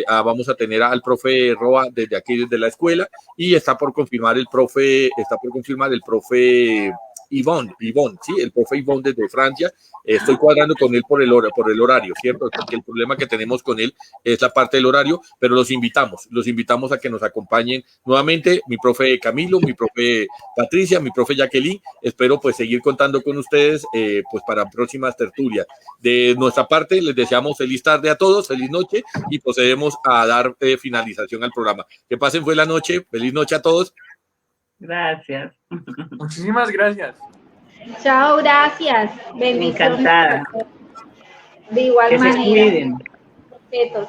vamos a tener al profe Roa desde aquí, desde la escuela, y está por confirmar el profe Ivonne, sí, el profe Ivonne desde Francia. Estoy cuadrando con él por el horario, ¿cierto? Porque el problema que tenemos con él es la parte del horario, pero los invitamos a que nos acompañen nuevamente, mi profe Camilo, mi profe Patricia, mi profe Jacqueline. Espero pues seguir contando con ustedes pues para próximas tertulias. De nuestra parte, les deseamos feliz tarde a todos, feliz noche, y procedemos a dar finalización al programa. Que pasen buena noche, feliz noche a todos. Gracias. Muchísimas gracias. Chao, gracias. Bendiciones. Encantada. De igual que manera. Se cuiden. Respetos.